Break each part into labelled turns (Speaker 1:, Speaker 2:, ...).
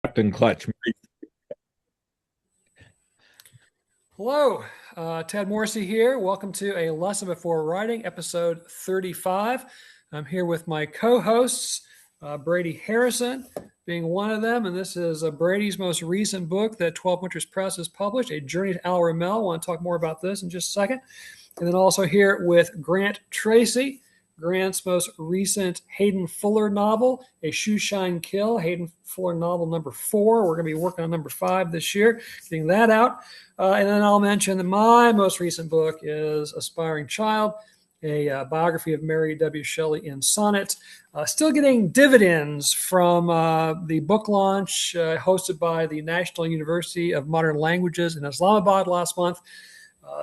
Speaker 1: Captain Clutch.
Speaker 2: Hello, Ted Morrissey here. Welcome to A Lesson Before Writing, episode 35. I'm here with my co-hosts, Brady Harrison being one of them, and this is Brady's most recent book that 12 Winters Press has published, A Journey to Al Ramel. I want to talk more about this in just a second. And then also here with Grant Tracy, Grant's most recent Hayden Fuller novel, A Shoeshine Kill, Hayden Fuller novel number 4. We're going to be working on number 5 this year, getting that out. And then I'll mention that my most recent book is Aspiring Child, a biography of Mary W. Shelley in sonnets. Still getting dividends from the book launch hosted by the National University of Modern Languages in Islamabad last month.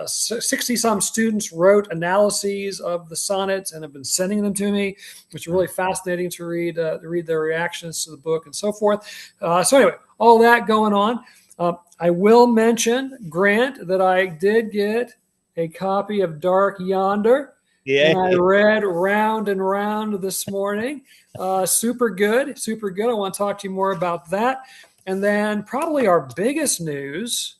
Speaker 2: 60-some students wrote analyses of the sonnets and have been sending them to me, which is really fascinating to read their reactions to the book and so forth. So anyway, all that going on. I will mention, Grant, that I did get a copy of Dark Yonder.
Speaker 1: Yeah.
Speaker 2: And I read round and round this morning. Super good, super good. I want to talk to you more about that. And then probably our biggest news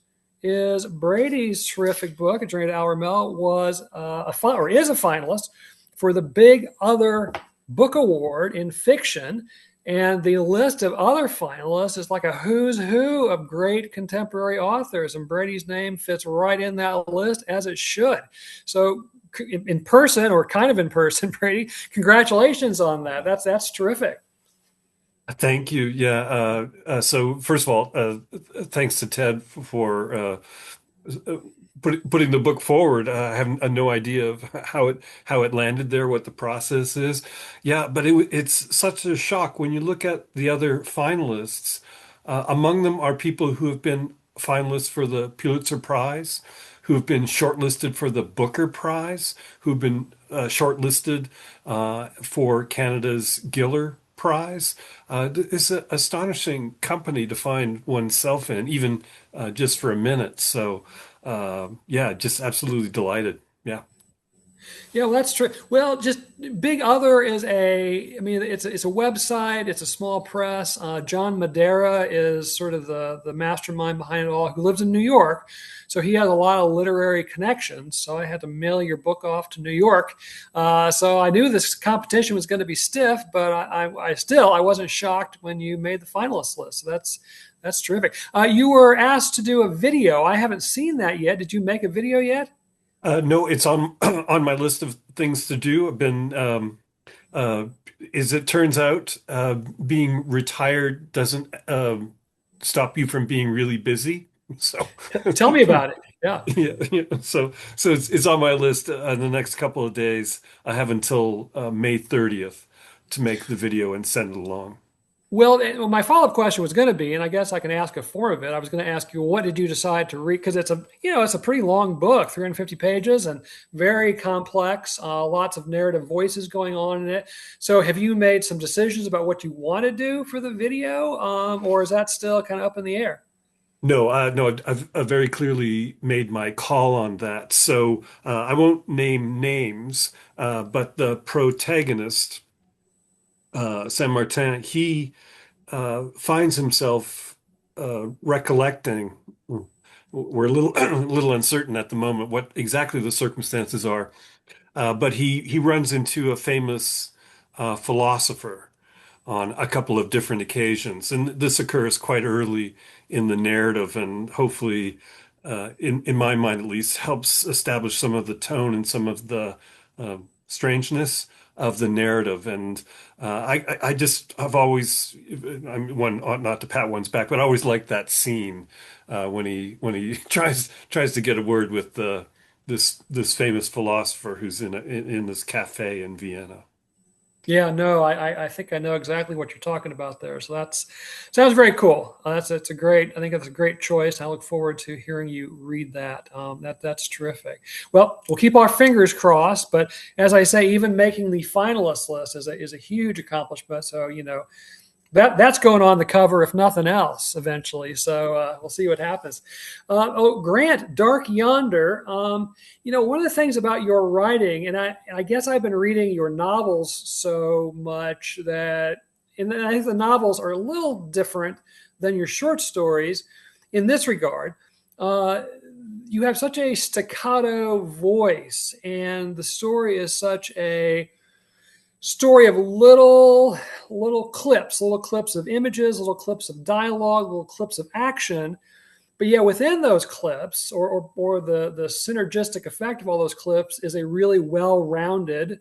Speaker 2: is Brady's terrific book, A Journey to Al Ramel, is a finalist for the Big Other Book Award in fiction. And the list of other finalists is like a who's who of great contemporary authors. And Brady's name fits right in that list, as it should. So in person, or kind of in person, Brady, congratulations on that. That's terrific.
Speaker 3: Thank you. Yeah. So first of all, thanks to Ted for putting the book forward. I have no idea of how it landed there, what the process is. Yeah, but it's such a shock when you look at the other finalists. Among them are people who have been finalists for the Pulitzer Prize, who have been shortlisted for the Booker Prize, who've been shortlisted for Canada's Giller Prize. It's an astonishing company to find oneself in, even just for a minute. So, yeah, just absolutely delighted. Yeah.
Speaker 2: Yeah, well, that's true. Well, just Big Other is it's a website. It's a small press. John Madera is sort of the mastermind behind it all, who lives in New York. So he has a lot of literary connections. So I had to mail your book off to New York. So I knew this competition was going to be stiff, but I wasn't shocked when you made the finalist list. So that's terrific. You were asked to do a video. I haven't seen that yet. Did you make a video yet?
Speaker 3: No, it's on on my list of things to do. I've been, as it turns out, being retired doesn't stop you from being really busy. So,
Speaker 2: Tell me about it. Yeah.
Speaker 3: yeah. So it's on my list in the next couple of days. I have until May 30th to make the video and send it along.
Speaker 2: Well, my follow-up question was going to be, and I guess I can ask a form of it. I was going to ask you, what did you decide to read? Because it's a pretty long book, 350 pages, and very complex. Lots of narrative voices going on in it. So, have you made some decisions about what you want to do for the video, or is that still kind of up in the air?
Speaker 3: No, I've very clearly made my call on that. So I won't name names, but the protagonist, Saint Martin, he finds himself recollecting. We're a little a little uncertain at the moment what exactly the circumstances are, but he runs into a famous philosopher on a couple of different occasions, and this occurs quite early in the narrative, and hopefully, in my mind at least, helps establish some of the tone and some of the strangeness of the narrative. And I just have always, one ought not to pat one's back, but I always liked that scene when he tries to get a word with this famous philosopher who's in this cafe in Vienna.
Speaker 2: Yeah, no, I think I know exactly what you're talking about there. So that's sounds very cool. That's a great. I think that's a great choice. I look forward to hearing you read that. That's terrific. Well, we'll keep our fingers crossed. But as I say, even making the finalist list is a huge accomplishment. So that's going on the cover, if nothing else, eventually. So we'll see what happens. Grant, Dark Yonder. One of the things about your writing, and I guess I've been reading your novels so much that, and I think the novels are a little different than your short stories in this regard. Uh, you have such a staccato voice, and the story is such a story of little clips of images, little clips of dialogue, little clips of action. But yeah, within those clips, or the synergistic effect of all those clips is a really well-rounded,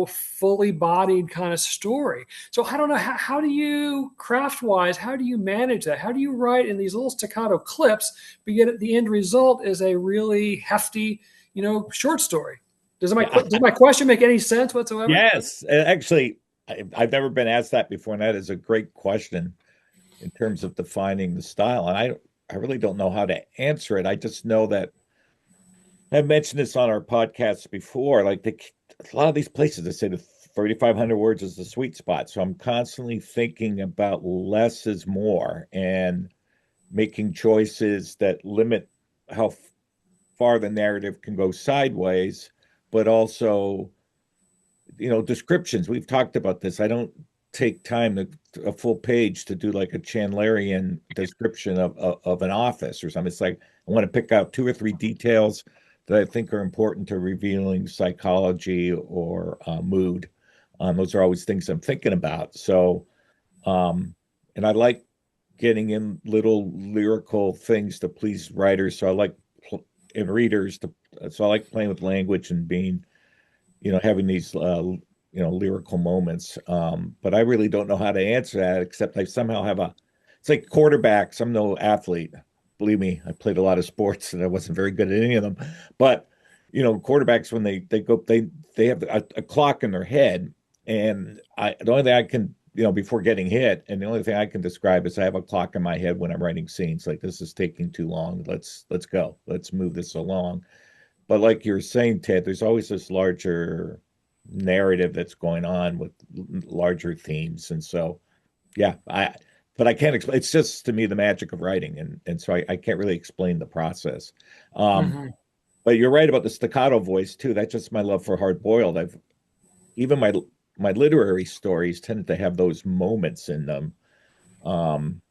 Speaker 2: fully bodied kind of story. So I don't know, how do you craft wise, how do you manage that? How do you write in these little staccato clips, but yet the end result is a really hefty, short story?
Speaker 1: Yeah.
Speaker 2: Does my question make any sense whatsoever?
Speaker 1: Yes. Actually, I've never been asked that before, and that is a great question in terms of defining the style. And I really don't know how to answer it. I just know that I've mentioned this on our podcasts before. Like a lot of these places, they say the 3,500 words is the sweet spot. So I'm constantly thinking about less is more and making choices that limit how far the narrative can go sideways, but also descriptions. We've talked about this. I don't take time a full page to do like a Chandlerian description of an office or something. It's like I want to pick out two or three details that I think are important to revealing psychology or mood. Those are always things I'm thinking about. So, and I like getting in little lyrical things to please writers. So I like and readers to. So I like playing with language and being having these lyrical moments. But I really don't know how to answer that, except I somehow have it's like quarterbacks. I'm no athlete. Believe me, I played a lot of sports and I wasn't very good at any of them. But quarterbacks, when they have a clock in their head, and the only thing I can before getting hit, and the only thing I can describe is I have a clock in my head when I'm writing scenes. Like, this is taking too long. Let's go. Let's move this along. But like you're saying, Ted, there's always this larger narrative that's going on with larger themes. And so, yeah, but I can't explain. It's just to me the magic of writing, and so I can't really explain the process. Um,
Speaker 2: Mm-hmm.
Speaker 1: but you're right about the staccato voice too. That's just my love for hard boiled. I've even my literary stories tend to have those moments in them. Um,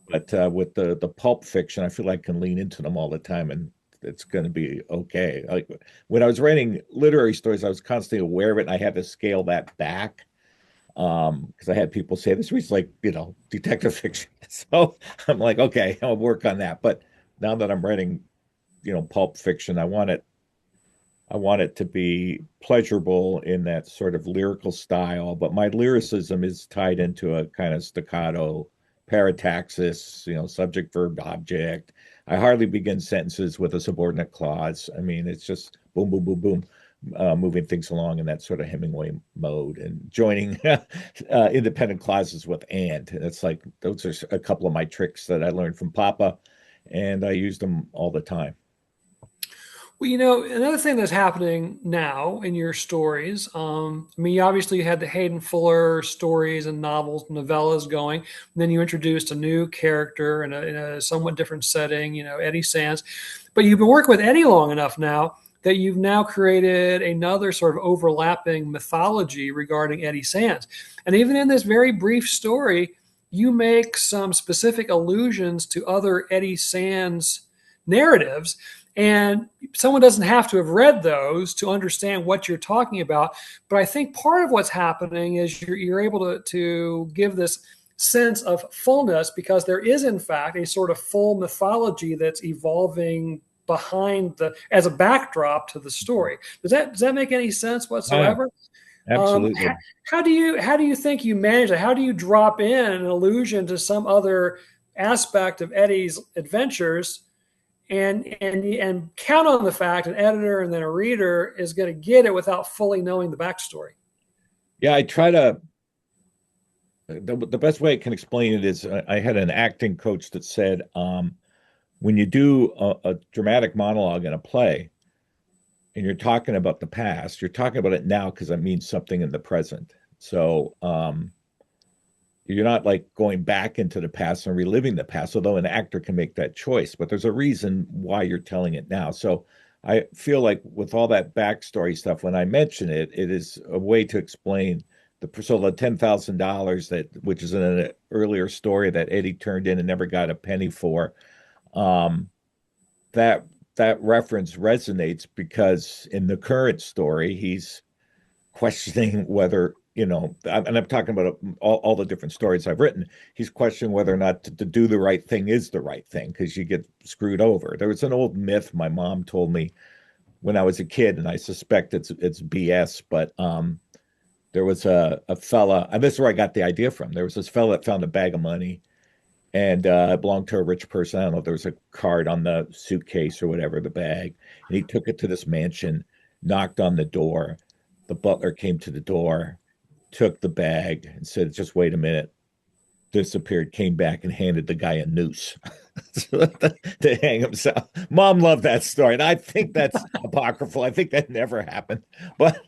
Speaker 1: but with the pulp fiction, I feel like I can lean into them all the time, and it's going to be okay. Like when I was writing literary stories, I was constantly aware of it, and I had to scale that back because I had people say this was like detective fiction. So I'm like, okay, I'll work on that. But now that I'm writing pulp fiction, I want it to be pleasurable in that sort of lyrical style, but my lyricism is tied into a kind of staccato parataxis, subject, verb, object. I hardly begin sentences with a subordinate clause. I mean, it's just boom, boom, boom, boom, moving things along in that sort of Hemingway mode and joining independent clauses with and. It's like those are a couple of my tricks that I learned from Papa, and I use them all the time.
Speaker 2: Well, another thing that's happening now in your stories, I mean, obviously you had the Hayden Fuller stories and novels, novellas going. And then you introduced a new character in a somewhat different setting, Eddie Sands. But you've been working with Eddie long enough now that you've now created another sort of overlapping mythology regarding Eddie Sands. And even in this very brief story, you make some specific allusions to other Eddie Sands narratives. And someone doesn't have to have read those to understand what you're talking about. But I think part of what's happening is you're able to give this sense of fullness because there is, in fact, a sort of full mythology that's evolving behind as a backdrop to the story. Does that make any sense
Speaker 1: Yeah,
Speaker 2: whatsoever?
Speaker 1: absolutely.
Speaker 2: How do you think you manage that? How do you drop in an allusion to some other aspect of Eddie's adventures and count on the fact an editor and then a reader is going to get it without fully knowing the backstory?
Speaker 1: Yeah, I try to. The best way I can explain it is I had an acting coach that said, when you do a dramatic monologue in a play and you're talking about the past, you're talking about it now because it means something in the present. So you're not like going back into the past and reliving the past, although an actor can make that choice, but there's a reason why you're telling it now. So I feel like with all that backstory stuff, when I mention it, it is a way to explain the $10,000 which is in an earlier story that Eddie turned in and never got a penny for. Um, that that reference resonates because in the current story, he's questioning whether, and I'm talking about all the different stories I've written. He's questioning whether or not to do the right thing is the right thing because you get screwed over. There was an old myth my mom told me when I was a kid, and I suspect it's BS, but there was a fella, and this is where I got the idea from. There was this fella that found a bag of money, and it belonged to a rich person. I don't know if there was a card on the suitcase or whatever, the bag. And he took it to this mansion, knocked on the door. The butler came to the door, took the bag, and said, "Just wait a minute." Disappeared, came back, and handed the guy a noose to hang himself. Mom loved that story, and I think that's apocryphal. I think that never happened. But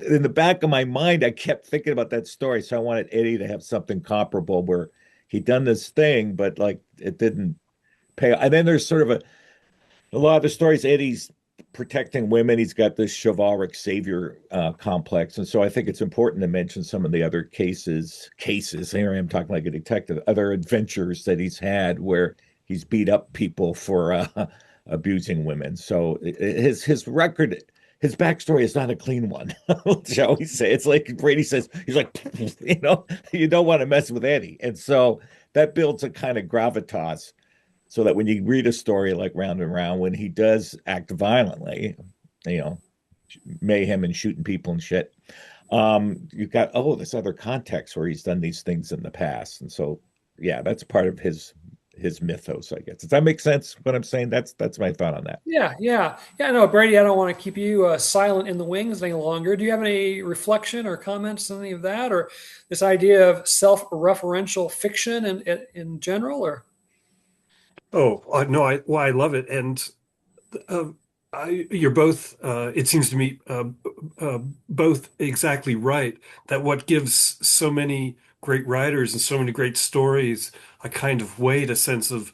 Speaker 1: in the back of my mind, I kept thinking about that story. So I wanted Eddie to have something comparable where he'd done this thing, but like it didn't pay. And then there's sort of a lot of the stories, Eddie's protecting women. He's got this chivalric savior complex. And so I think it's important to mention some of the other cases. Here I am talking like a detective, other adventures that he's had where he's beat up people for abusing women. So his record, his backstory is not a clean one, shall we say. It's like Brady says, he's like, you don't want to mess with Eddie. And so that builds a kind of gravitas so that when you read a story like Round and Round, when he does act violently, mayhem and shooting people and shit, you've got, this other context where he's done these things in the past. And so, yeah, that's part of his mythos, I guess. Does that make sense what I'm saying? That's my thought on that.
Speaker 2: Yeah. No, Brady, I don't want to keep you silent in the wings any longer. Do you have any reflection or comments on any of that, or this idea of self-referential fiction in general, or?
Speaker 3: Oh, no, I love it. And uh, you're both, it seems to me, both exactly right that what gives so many great writers and so many great stories a kind of weight, a sense of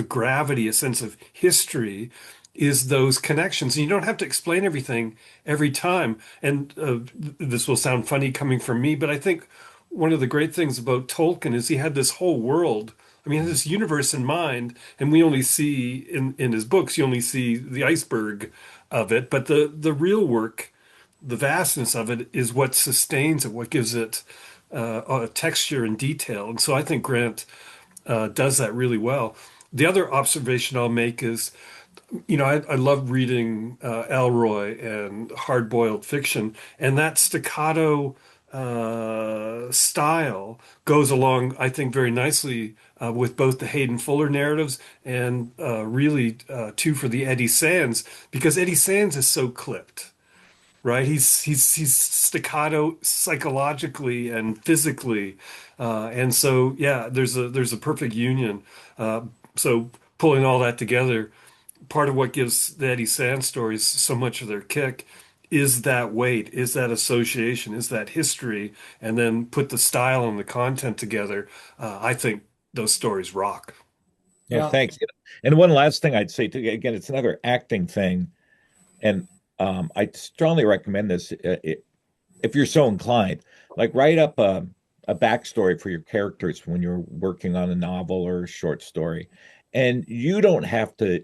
Speaker 3: gravity, a sense of history is those connections. And you don't have to explain everything every time. And this will sound funny coming from me, but I think one of the great things about Tolkien is he had this whole world. I mean, this universe in mind, and we only see in his books, you only see the iceberg of it, but the real work, the vastness of it, is what sustains it, what gives it texture and detail. And so I think Grant does that really well. The other observation I'll make is, I love reading Elroy and hard-boiled fiction, and that staccato style goes along, I think, very nicely with both the Hayden Fuller narratives and really too for the Eddie Sands, because Eddie Sands is so clipped, right? He's staccato psychologically and physically, and so yeah, there's a perfect union. So pulling all that together, part of what gives the Eddie Sands stories so much of their kick is that weight, is that association, is that history, and then put the style and the content together. I think those stories rock.
Speaker 1: No,
Speaker 2: Yeah.
Speaker 1: thanks. And one last thing I'd say, too, again, it's another acting thing. And I strongly recommend this if you're so inclined. Like, write up a backstory for your characters when you're working on a novel or a short story. And you don't have to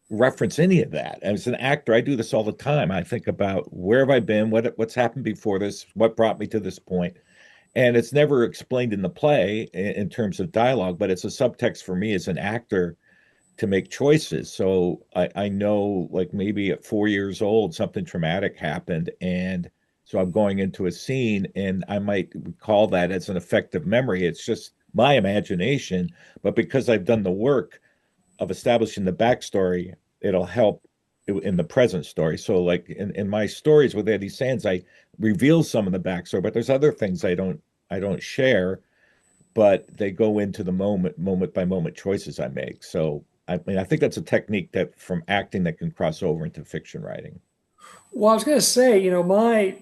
Speaker 1: reference any of that. As an actor, I do this all the time. I think about where have I been, what's happened before this, what brought me to this point. And it's never explained in the play in terms of dialogue, but it's a subtext for me as an actor to make choices. So I know, like, maybe at 4 years old, something traumatic happened. And so I'm going into a scene and I might recall that as an effective memory. It's just my imagination. But because I've done the work of establishing the backstory, it'll help in the present story. So, like in my stories with Eddie Sands, I reveal some of the backstory, but there's other things I don't share, but they go into the moment by moment choices I make. So I mean, I think that's a technique that from acting that can cross over into fiction writing.
Speaker 2: Well, I was going to say, my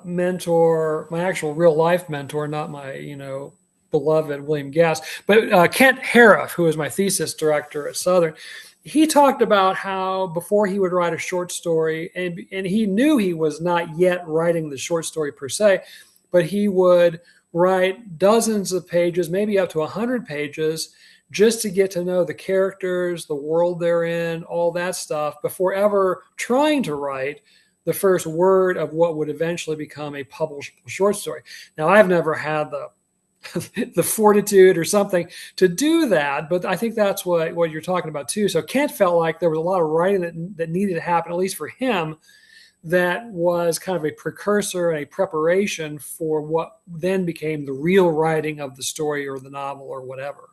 Speaker 2: mentor, my actual real life mentor, not my, beloved William Gass, but Kent Hariff, who was my thesis director at Southern, he talked about how before he would write a short story, and he knew he was not yet writing the short story per se, but he would write dozens of pages, maybe up to 100 pages, just to get to know the characters, the world they're in, all that stuff, before ever trying to write the first word of what would eventually become a published short story. Now, I've never had the fortitude or something to do that, but I think that's what you're talking about too. So Kent felt like there was a lot of writing that needed to happen, at least for him, that was kind of a precursor and a preparation for what then became the real writing of the story or the novel or whatever.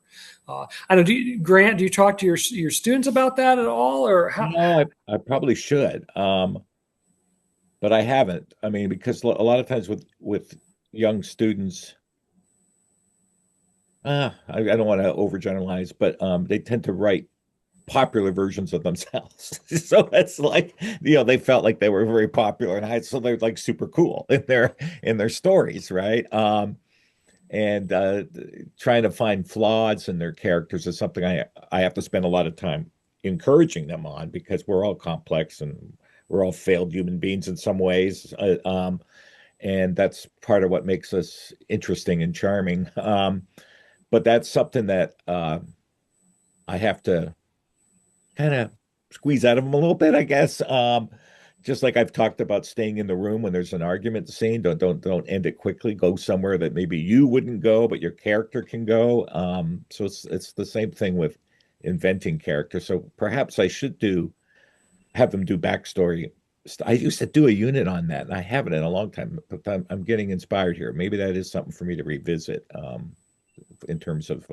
Speaker 2: I don't know, Grant, do you talk to your students about that at all, or how?
Speaker 1: No, I probably should, but I haven't. I mean, because a lot of times with young students, I don't want to overgeneralize, but they tend to write popular versions of themselves. So it's like, they felt like they were very popular and so they're like super cool in their stories, right? And trying to find flaws in their characters is something I have to spend a lot of time encouraging them on, because we're all complex and we're all failed human beings in some ways. And that's part of what makes us interesting and charming. But that's something that I have to kind of squeeze out of them a little bit, I guess. Just like I've talked about staying in the room when there's an argument scene. Don't end it quickly. Go somewhere that maybe you wouldn't go, but your character can go. So it's the same thing with inventing characters. So perhaps I should have them do backstory. I used to do a unit on that, and I haven't in a long time. But I'm getting inspired here. Maybe that is something for me to revisit, in terms of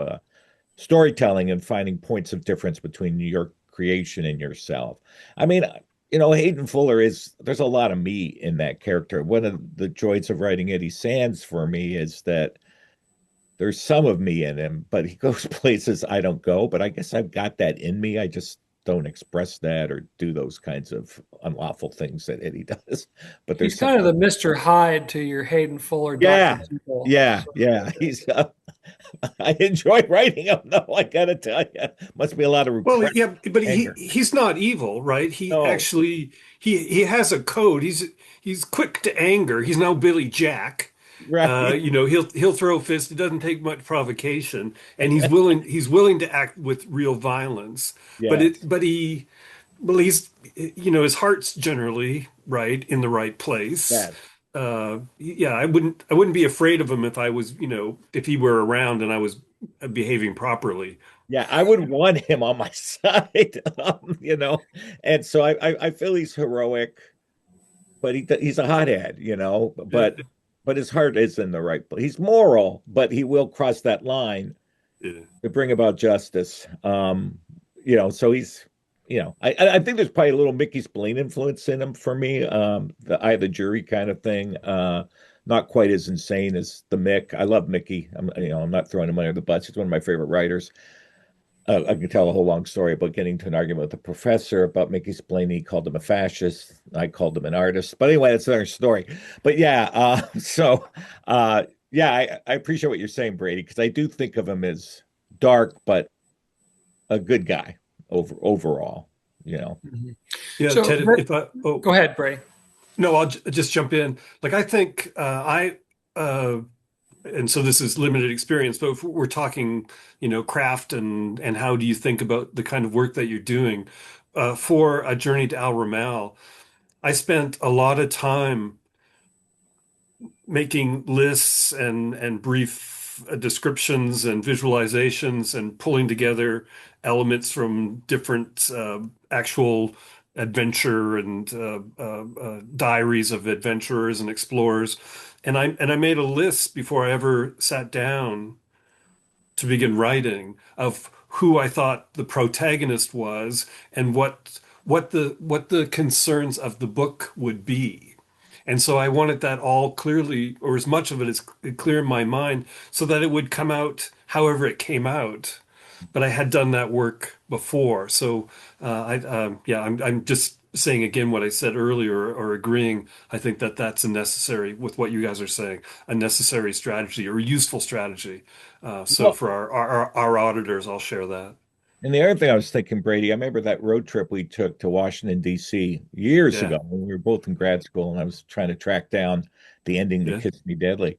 Speaker 1: storytelling and finding points of difference between your creation and yourself. I mean, Hayden Fuller there's a lot of me in that character. One of the joys of writing Eddie Sands for me is that there's some of me in him, but he goes places I don't go. But I guess I've got that in me. I just don't express that or do those kinds of unlawful things that Eddie does. But
Speaker 2: He's
Speaker 1: there's
Speaker 2: kind of
Speaker 1: something.
Speaker 2: the Mr. Hyde to your Hayden Fuller, Dr.
Speaker 1: Yeah,
Speaker 2: Jekyll.
Speaker 1: yeah. I enjoy writing him, though. I gotta tell you, must be a lot of
Speaker 3: Well,
Speaker 1: repressed
Speaker 3: yeah, but
Speaker 1: anger.
Speaker 3: he's not evil, right? He
Speaker 1: No,
Speaker 3: actually he has a code. He's quick to anger. He's no Billy Jack.
Speaker 1: right?
Speaker 3: He'll throw fists. It doesn't take much provocation, and he's willing to act with real violence. But
Speaker 1: Yes,
Speaker 3: he's his heart's generally right in the right place.
Speaker 1: yes.
Speaker 3: Yeah, I wouldn't be afraid of him if I was, if he were around and I was behaving properly.
Speaker 1: Yeah, I would want him on my side, And so I feel he's heroic, but he's a hothead.
Speaker 3: Yeah,
Speaker 1: But his heart is in the right place. He's moral, but he will cross that line
Speaker 3: yeah.
Speaker 1: to bring about justice. So I think there's probably a little Mickey Spillane influence in him for me. The eye of the jury kind of thing. Not quite as insane as the Mick. I love Mickey. I'm not throwing him under the bus. He's one of my favorite writers. I can tell a whole long story about getting into an argument with a professor about Mickey Spillane. He called him a fascist. I called him an artist. But anyway, that's another story. But yeah, yeah, I appreciate what you're saying, Brady, because I do think of him as dark, but a good guy overall.
Speaker 2: Mhm.
Speaker 3: Yeah,
Speaker 2: So
Speaker 3: Ted, if I oh
Speaker 2: go ahead, Bray.
Speaker 3: no, just jump in. Like I think and so this is limited experience, but if we're talking, craft and how do you think about the kind of work that you're doing, for A Journey to Al Ramal, I spent a lot of time making lists and brief descriptions and visualizations and pulling together elements from different actual adventure and diaries of adventurers and explorers. And I made a list before I ever sat down to begin writing of who I thought the protagonist was and what the concerns of the book would be. And so I wanted that all clearly, or as much of it as clear in my mind, so that it would come out however it came out. But I had done that work before, so yeah, I'm just saying again what I said earlier, or agreeing. I think that that's a necessary with what you guys are saying, a necessary strategy or a useful strategy. So
Speaker 1: Well,
Speaker 3: for our auditors, I'll share that.
Speaker 1: And the other thing I was thinking, Brady, I remember that road trip we took to Washington, D.C. years
Speaker 3: Yeah,
Speaker 1: ago when we were both in grad school, and I was trying to track down the ending to
Speaker 3: yeah,
Speaker 1: Kiss Me Deadly.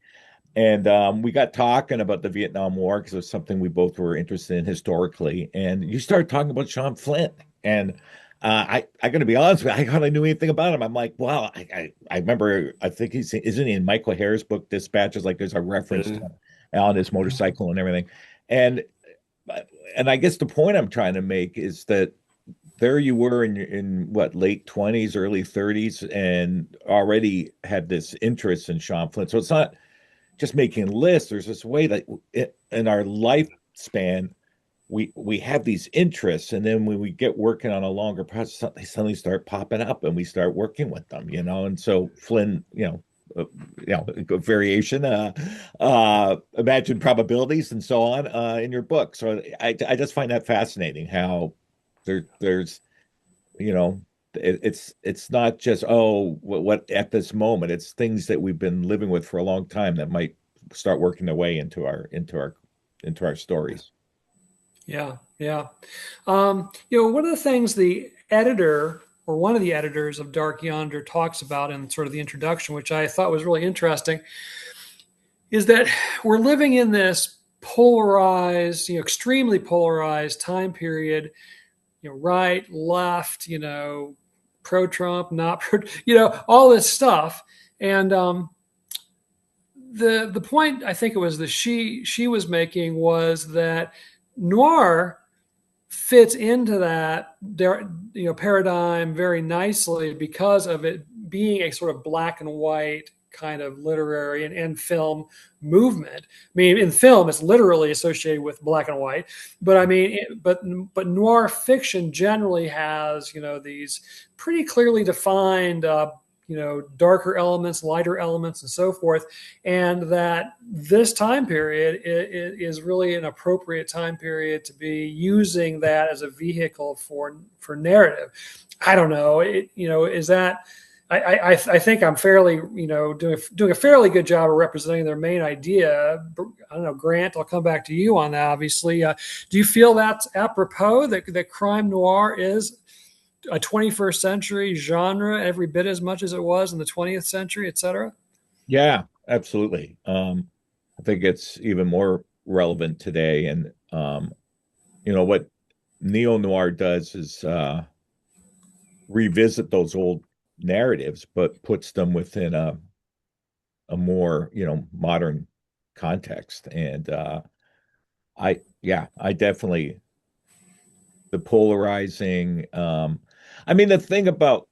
Speaker 1: And we got talking about the Vietnam War because it was something we both were interested in historically. And you started talking about Sean Flint. And I got to be honest with you, I hardly knew anything about him. I'm like, wow, I remember, I think isn't he in Michael Harris' book, Dispatches? Like there's a reference to
Speaker 3: yeah,
Speaker 1: him on his motorcycle and everything. And and I guess the point I'm trying to make is that there you were in what late 20s, early 30s, and already had this interest in Sean Flynn. So it's not just making lists. There's this way that in our lifespan we have these interests, and then when we get working on a longer process, they suddenly start popping up, and we start working with them, And so Flynn, variation, imagine probabilities, and so on, in your book. So I just find that fascinating how there's you know it's not just what at this moment. It's things that we've been living with for a long time that might start working their way into our stories.
Speaker 2: Yeah, yeah. One of the things the editor or one of the editors of Dark Yonder talks about in sort of the introduction, which I thought was really interesting, is that we're living in this polarized, extremely polarized time period, right, left, pro Trump, not pro, all this stuff. And the point I think it was that she was making was that noir fits into that paradigm very nicely because of it being a sort of black and white kind of literary and film movement. I mean, in film, it's literally associated with black and white, but I mean, but noir fiction generally has these pretty clearly defined darker elements, lighter elements, and so forth. And that this time period is really an appropriate time period to be using that as a vehicle for narrative. I don't know. Is that I think I'm fairly, doing a fairly good job of representing their main idea. I don't know, Grant, I'll come back to you on that, obviously. Do you feel that's apropos that crime noir is a 21st century genre every bit as much as it was in the 20th century, et cetera?
Speaker 1: Yeah, absolutely. I think it's even more relevant today. And what neo noir does is revisit those old narratives, but puts them within a more modern context. And I definitely the polarizing. I mean, the thing about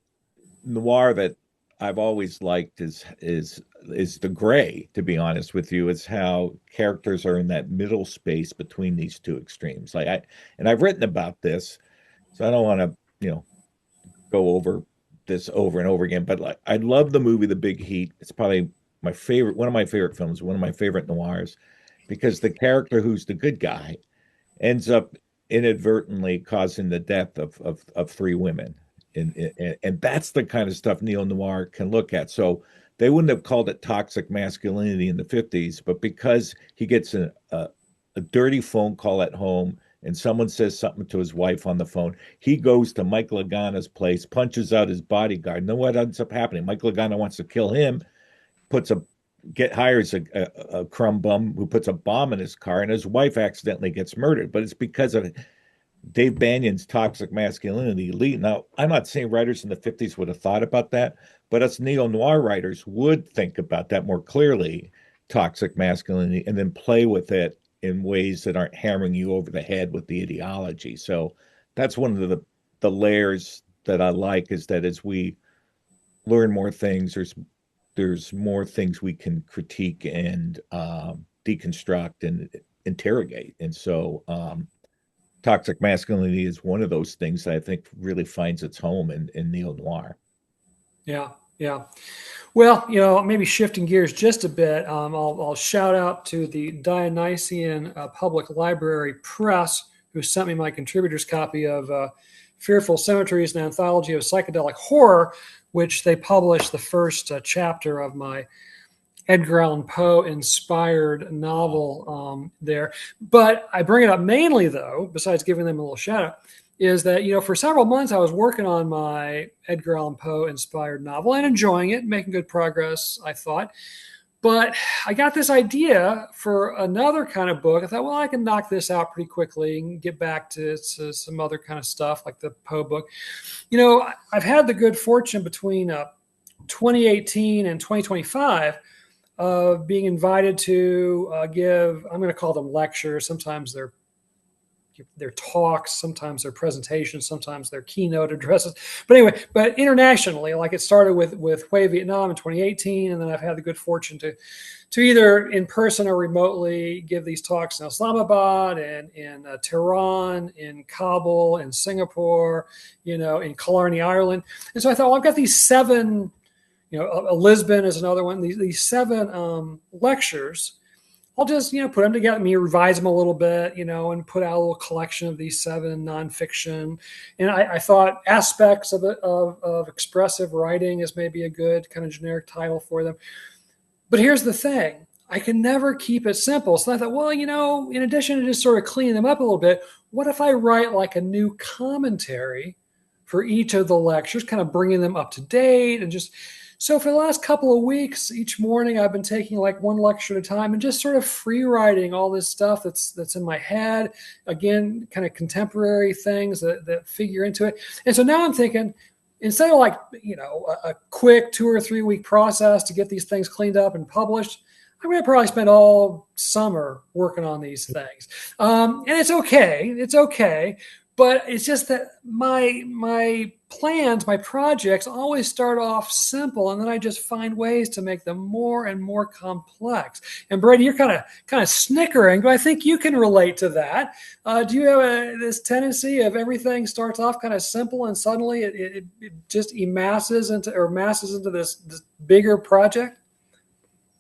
Speaker 1: noir that I've always liked is the gray. To be honest with you, is how characters are in that middle space between these two extremes. And I've written about this, so I don't want to go over this over and over again. But I love the movie The Big Heat. It's probably one of my favorite films, one of my favorite noirs, because the character who's the good guy ends up inadvertently causing the death of three women. And that's the kind of stuff neo noir can look at. So they wouldn't have called it toxic masculinity in the 50s, but because he gets a dirty phone call at home and someone says something to his wife on the phone, he goes to Mike Lagana's place, punches out his bodyguard. Know what ends up happening? Mike Lagana wants to kill him, puts a hires a crumb bum who puts a bomb in his car, and his wife accidentally gets murdered. But it's because of Dave Banyan's toxic masculinity elite. Now, I'm not saying writers in the 50s would have thought about that, but us neo noir writers would think about that more clearly, toxic masculinity, and then play with it in ways that aren't hammering you over the head with the ideology. So that's one of the layers that I like, is that as we learn more things, there's more things we can critique and deconstruct and interrogate. And so toxic masculinity is one of those things that I think really finds its home in neo noir.
Speaker 2: Yeah, yeah. Well, maybe shifting gears just a bit, I'll shout out to the Dionysian Public Library Press, who sent me my contributor's copy of Fearful Cemeteries, an anthology of psychedelic horror, which they published the first chapter of my Edgar Allan Poe inspired novel there. But I bring it up mainly, though, besides giving them a little shout out, is that, for several months I was working on my Edgar Allan Poe inspired novel and enjoying it, making good progress, I thought. But I got this idea for another kind of book. I thought, well, I can knock this out pretty quickly and get back to some other kind of stuff like the Poe book. I've had the good fortune between 2018 and 2025 of being invited to give, I'm going to call them lectures. Sometimes they're talks, sometimes they're presentations, sometimes they're keynote addresses. But anyway, but internationally, like it started with Hue Vietnam in 2018, and then I've had the good fortune to either in person or remotely give these talks in Islamabad and in Tehran, in Kabul, in Singapore, in Killarney, Ireland. And so I thought, well, I've got these 7, Lisbon is another one. These 7 lectures. I'll just, put them together, revise them a little bit, and put out a little collection of these 7 nonfiction. And I thought aspects of expressive writing is maybe a good kind of generic title for them. But here's the thing. I can never keep it simple. So I thought, well, in addition to just sort of cleaning them up a little bit, what if I write like a new commentary for each of the lectures, kind of bringing them up to date and just... So for the last couple of weeks, each morning I've been taking like one lecture at a time and just sort of free writing all this stuff that's in my head. Again, kind of contemporary things that figure into it. And so now I'm thinking, instead of like, a quick 2 or 3 week process to get these things cleaned up and published, I'm going to probably spend all summer working on these things. And it's okay. But it's just that my plans, my projects always start off simple, and then I just find ways to make them more and more complex. And Brady, you're kind of snickering, but I think you can relate to that. Do you have this tendency of everything starts off kind of simple, and suddenly it just masses into this bigger project?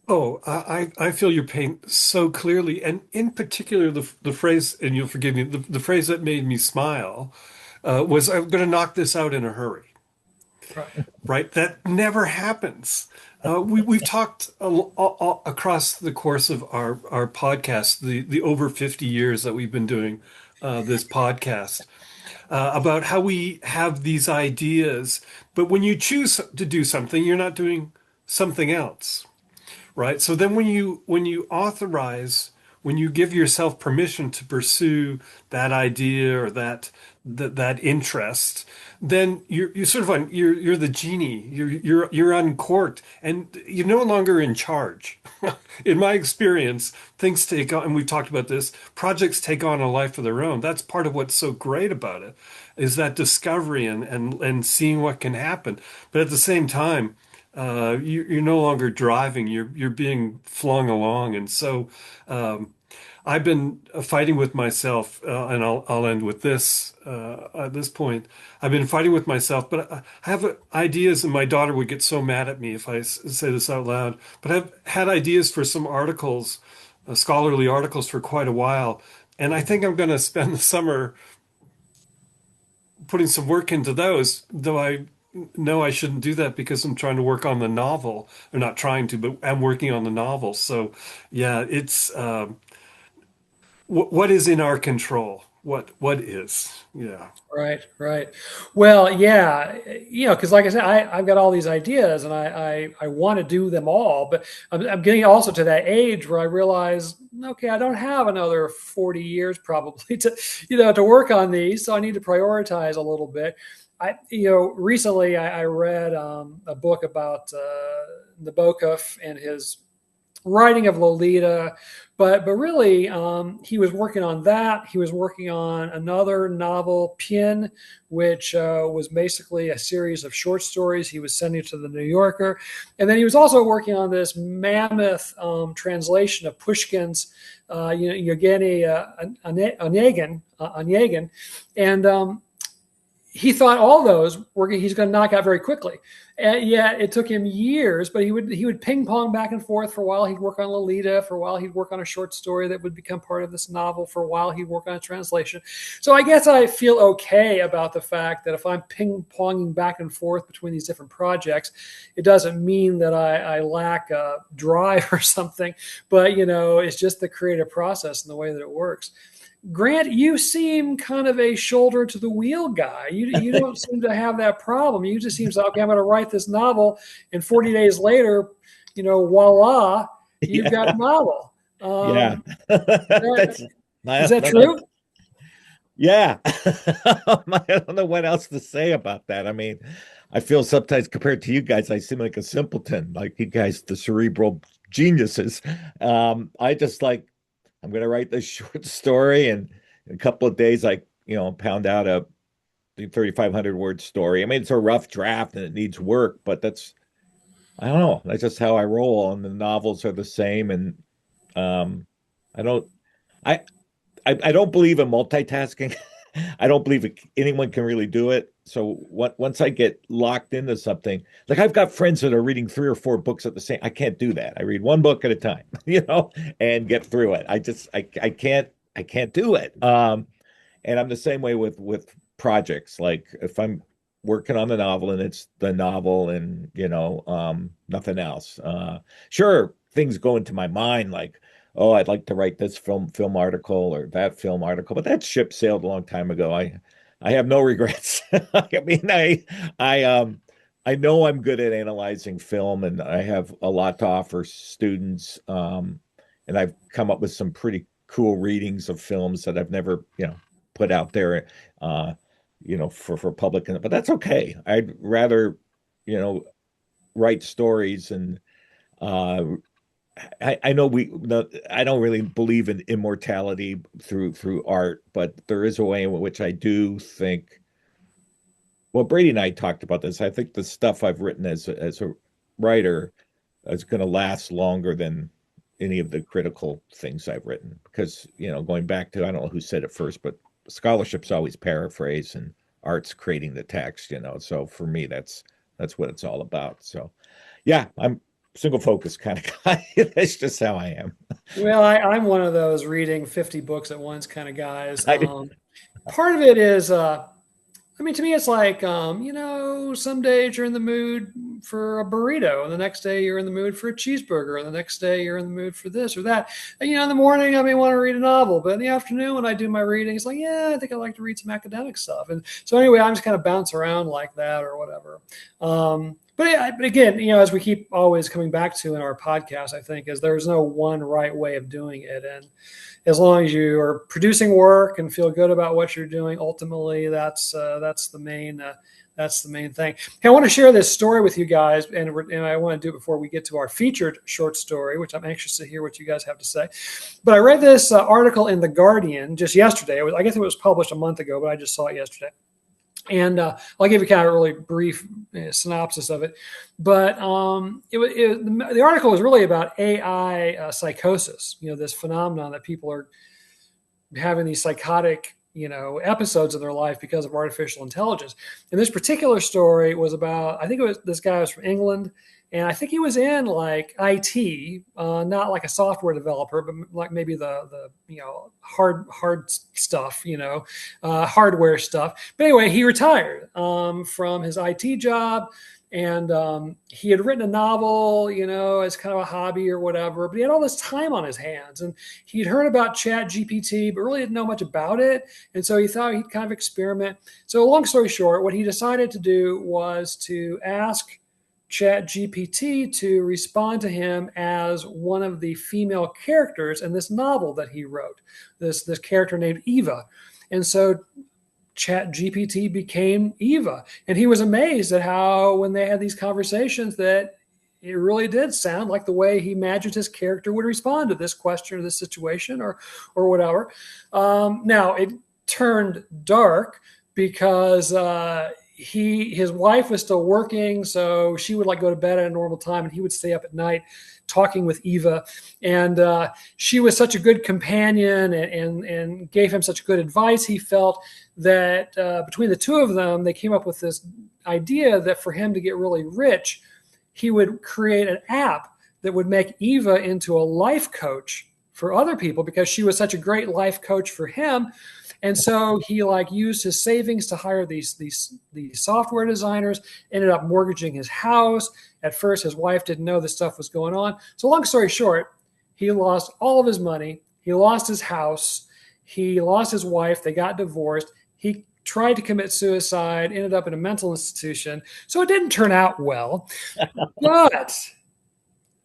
Speaker 3: Oh, I feel your pain so clearly. And in particular, the phrase, and you'll forgive me, the phrase that made me smile was, I'm going to knock this out in a hurry. Right? That never happens. We've talked across the course of our podcast, the over 50 years that we've been doing this podcast, about how we have these ideas, but when you choose to do something, you're not doing something else. Right. So then when you authorize, when you give yourself permission to pursue that idea or that interest, then you're sort of you're the genie. You're uncorked, and you're no longer in charge. In my experience, things take on, and we've talked about this, projects take on a life of their own. That's part of what's so great about it, is that discovery and seeing what can happen. But at the same time, you're no longer driving, you're being flung along. And so I've been fighting with myself, and I'll end with this at this point. I've been fighting with myself, but I have ideas, and my daughter would get so mad at me if I say this out loud, but I've had ideas for some articles, scholarly articles, for quite a while. And I think I'm going to spend the summer putting some work into those, though I know I shouldn't do that because I'm trying to work on the novel, or not trying to, but I'm working on the novel. So yeah, it's what is in our control? What is? Yeah.
Speaker 2: Right. Well, yeah, because like I said, I've got all these ideas and I want to do them all, but I'm getting also to that age where I realize, okay, I don't have another 40 years probably to work on these. So I need to prioritize a little bit. Recently I read a book about Nabokov and his writing of Lolita, but really he was working on that. He was working on another novel, Pin, which was basically a series of short stories he was sending to the New Yorker. And then he was also working on this mammoth translation of Pushkin's Yevgeny Onegin. And he thought all those he's going to knock out very quickly. And yet it took him years, but he would ping pong back and forth. For a while, he'd work on Lolita. For a while, he'd work on a short story that would become part of this novel. For a while, he'd work on a translation. So I guess I feel okay about the fact that if I'm ping ponging back and forth between these different projects, it doesn't mean that I lack drive or something. But, it's just the creative process and the way that it works. Grant, you seem kind of a shoulder to the wheel guy. You don't seem to have that problem. You just seem like, okay, I'm going to write this novel, and 40 days later, voila, you've got a novel.
Speaker 1: Yeah.
Speaker 2: Is that true?
Speaker 1: Yeah. I don't know what else to say about that. I mean, I feel sometimes compared to you guys, I seem like a simpleton, like you guys, the cerebral geniuses. I just I'm going to write this short story, and in a couple of days, pound out a 3,500 word story. I mean, it's a rough draft and it needs work, but I don't know. That's just how I roll. And the novels are the same. And I don't, I, I don't believe in multitasking. I don't believe anyone can really do it. So once I get locked into something, like I've got friends that are reading 3 or 4 books at the same. I can't do that. I read one book at a time, and get through it. I can't do it. And I'm the same way with projects. Like if I'm working on the novel and it's the novel and nothing else. Sure, things go into my mind like, oh, I'd like to write this film article or that film article, but that ship sailed a long time ago. I have no regrets. I mean, I know I'm good at analyzing film, and I have a lot to offer students. And I've come up with some pretty cool readings of films that I've never, put out there, for public. But that's okay. I'd rather, write stories and. I know I don't really believe in immortality through art, but there is a way in which I do think. Well, Brady and I talked about this. I think the stuff I've written as a writer is going to last longer than any of the critical things I've written, because going back to, I don't know who said it first, but scholarship's always paraphrase and art's creating the text. So for me, that's what it's all about. So yeah, I'm single focus kind of guy. That's just how I am.
Speaker 2: Well, I'm one of those reading 50 books at once kind of guys.
Speaker 1: I
Speaker 2: Part of it is, to me, it's like, some days you're in the mood for a burrito, and the next day you're in the mood for a cheeseburger, and the next day you're in the mood for this or that. And, in the morning, I may want to read a novel, but in the afternoon when I do my reading, it's like, yeah, I think I'd like to read some academic stuff. And so anyway, I'm just kind of bounce around like that or whatever. But again, as we keep always coming back to in our podcast, I think is there's no one right way of doing it. And as long as you are producing work and feel good about what you're doing, ultimately that's the main thing. Hey, I want to share this story with you guys, and I want to do it before we get to our featured short story, which I'm anxious to hear what you guys have to say. But I read this article in The Guardian just yesterday. I guess it was published a month ago, but I just saw it yesterday. And I'll give you kind of a really brief synopsis of it. But the article was really about AI psychosis, this phenomenon that people are having these psychotic, episodes in their life because of artificial intelligence. And this particular story was about, I think this guy was from England, and I think he was in like IT, not like a software developer, but like maybe the hard stuff, hardware stuff. But anyway, he retired from his IT job, and he had written a novel, as kind of a hobby or whatever. But he had all this time on his hands, and he'd heard about Chat GPT, but really didn't know much about it. And so he thought he'd kind of experiment. So long story short, what he decided to do was to ask Chat GPT to respond to him as one of the female characters in this novel that he wrote, this character named Eva. And so Chat GPT became Eva. And he was amazed at how, when they had these conversations, that it really did sound like the way he imagined his character would respond to this question or this situation or whatever. Now, it turned dark because his wife was still working, so she would like go to bed at a normal time, and he would stay up at night talking with Eva. And she was such a good companion, and gave him such good advice. He felt that between the two of them, they came up with this idea that for him to get really rich, he would create an app that would make Eva into a life coach for other people, because she was such a great life coach for him. And so he like used his savings to hire these software designers, ended up mortgaging his house. At first, his wife didn't know this stuff was going on. So long story short, he lost all of his money. He lost his house. He lost his wife. They got divorced. He tried to commit suicide, ended up in a mental institution. So it didn't turn out well. But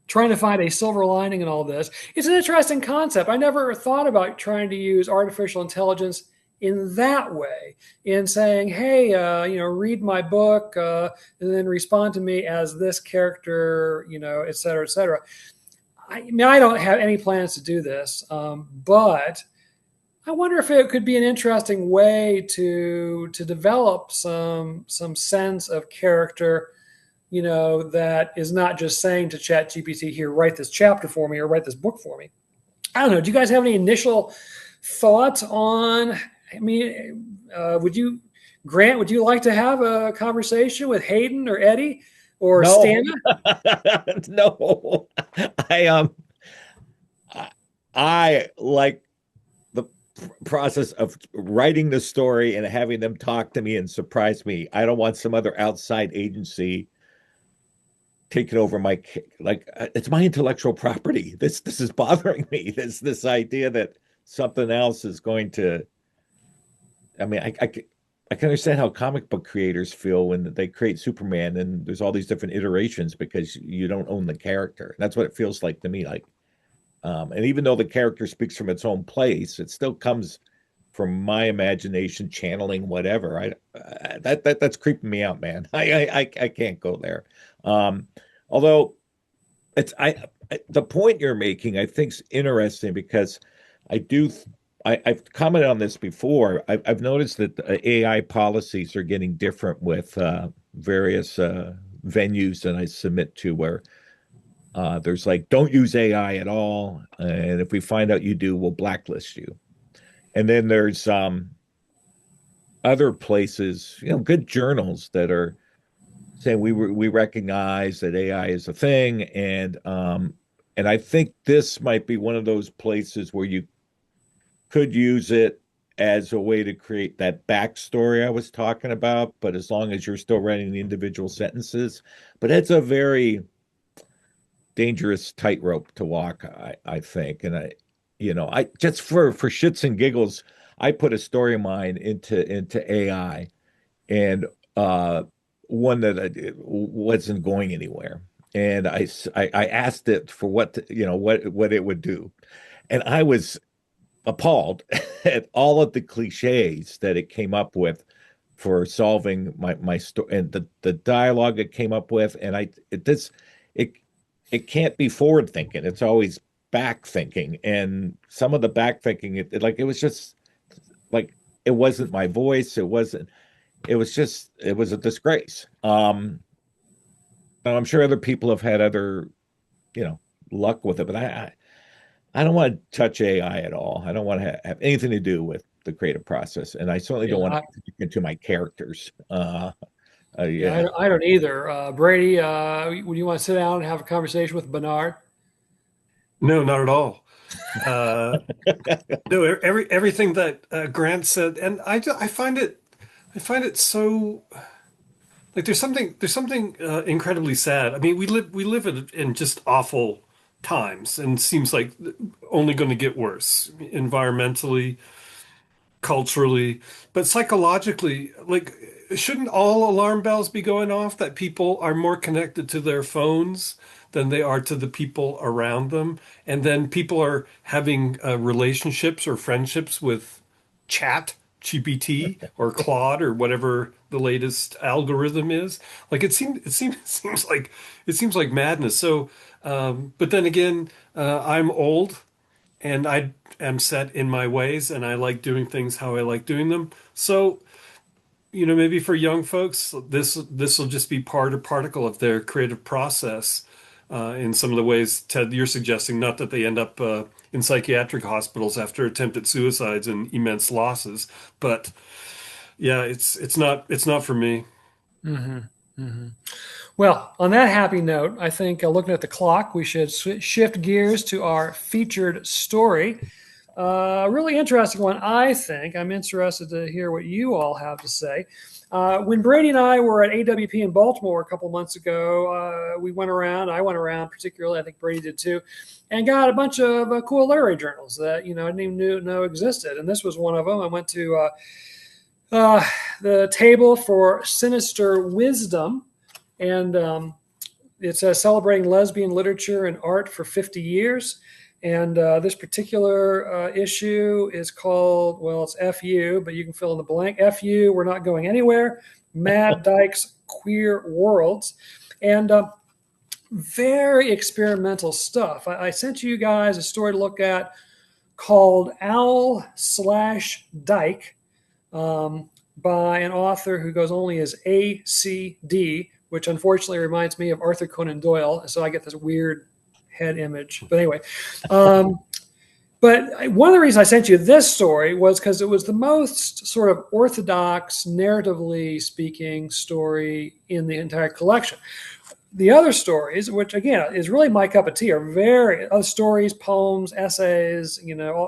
Speaker 2: trying to find a silver lining in all this. It's an interesting concept. I never thought about trying to use artificial intelligence in that way, in saying, hey, read my book, and then respond to me as this character, et cetera, et cetera. I mean, I don't have any plans to do this, but I wonder if it could be an interesting way to develop some sense of character, that is not just saying to ChatGPT, here, write this chapter for me or write this book for me. I don't know. Do you guys have any initial thoughts on, I mean, Grant, would you like to have a conversation with Hayden or Eddie or
Speaker 1: No,
Speaker 2: Stana?
Speaker 1: no. I I like the process of writing the story and having them talk to me and surprise me. I don't want some other outside agency taking over my, like, it's my intellectual property. This is bothering me. This idea that something else is going to. I mean, I can understand how comic book creators feel when they create Superman and there's all these different iterations because you don't own the character. That's what it feels like to me. Like, and even though the character speaks from its own place, it still comes from my imagination, channeling whatever. That's creeping me out, man. I can't go there. Although it's the point you're making, I think, is interesting because I do. I've commented on this before. I've noticed that the AI policies are getting different with various venues that I submit to, where there's like, don't use AI at all, and if we find out you do, we'll blacklist you. And then there's other places, good journals that are saying we recognize that AI is a thing, and I think this might be one of those places where you could use it as a way to create that backstory I was talking about, but as long as you're still writing the individual sentences. But it's a very dangerous tightrope to walk, I think. And I just for shits and giggles, I put a story of mine into AI, and one that wasn't going anywhere. And I asked it for what it would do, and I was appalled at all of the cliches that it came up with for solving my story and the dialogue it came up with. And it it can't be forward thinking. It's always back thinking, and some of the back thinking, it was just like, it wasn't my voice. It wasn't. It was a disgrace. Now I'm sure other people have had other luck with it, but I don't want to touch AI at all. I don't want to have anything to do with the creative process, and I certainly don't
Speaker 2: Yeah,
Speaker 1: want to get into my characters.
Speaker 2: yeah,
Speaker 1: Yeah.
Speaker 2: I don't either. Brady, would you want to sit down and have a conversation with Bernard?
Speaker 3: No, not at all. Uh, no, everything that Grant said, and I find it so like there's something incredibly sad. I mean, we live in just awful times, and seems like only going to get worse environmentally, culturally, but psychologically. Like, shouldn't all alarm bells be going off that people are more connected to their phones than they are to the people around them? And then people are having relationships or friendships with Chat GPT or Claude or whatever the latest algorithm is. Like, it seems like madness. So, but then again, I'm old and I am set in my ways, and I like doing things how I like doing them. So, maybe for young folks, this will just be part or particle of their creative process in some of the ways, Ted, you're suggesting. Not that they end up in psychiatric hospitals after attempted suicides and immense losses, but yeah, it's not for me.
Speaker 2: Mm-hmm. Mm-hmm. Well, on that happy note, I think looking at the clock, we should shift gears to our featured story. A really interesting one, I think. I'm interested to hear what you all have to say. When Brady and I were at AWP in Baltimore a couple months ago, we went around. I went around particularly. I think Brady did too, and got a bunch of cool literary journals that I didn't even know existed. And this was one of them. I went to the table for Sinister Wisdom, and it's celebrating lesbian literature and art for 50 years. And this particular issue is called, well, it's FU, but you can fill in the blank. FU, We're Not Going Anywhere, Mad Dyke's Queer Worlds. And very experimental stuff. I sent you guys a story to look at called Owl/Dyke, by an author who goes only as a.c.d, which unfortunately reminds me of Arthur Conan Doyle. So I get this weird head image. But anyway, but one of the reasons I sent you this story was because it was the most sort of orthodox, narratively speaking story in the entire collection. The other stories, which again is really my cup of tea, are very other stories, poems, essays,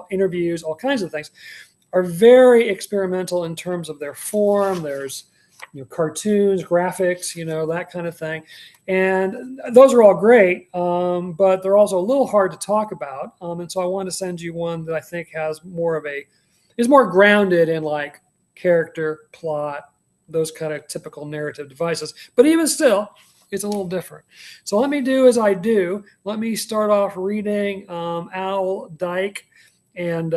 Speaker 2: interviews, all kinds of things, are very experimental in terms of their form. There's cartoons, graphics, that kind of thing. And those are all great, but they're also a little hard to talk about. And so I want to send you one that I think has is more grounded in like character, plot, those kind of typical narrative devices. But even still, it's a little different. So let me do as I do. Let me start off reading Owl Dyke and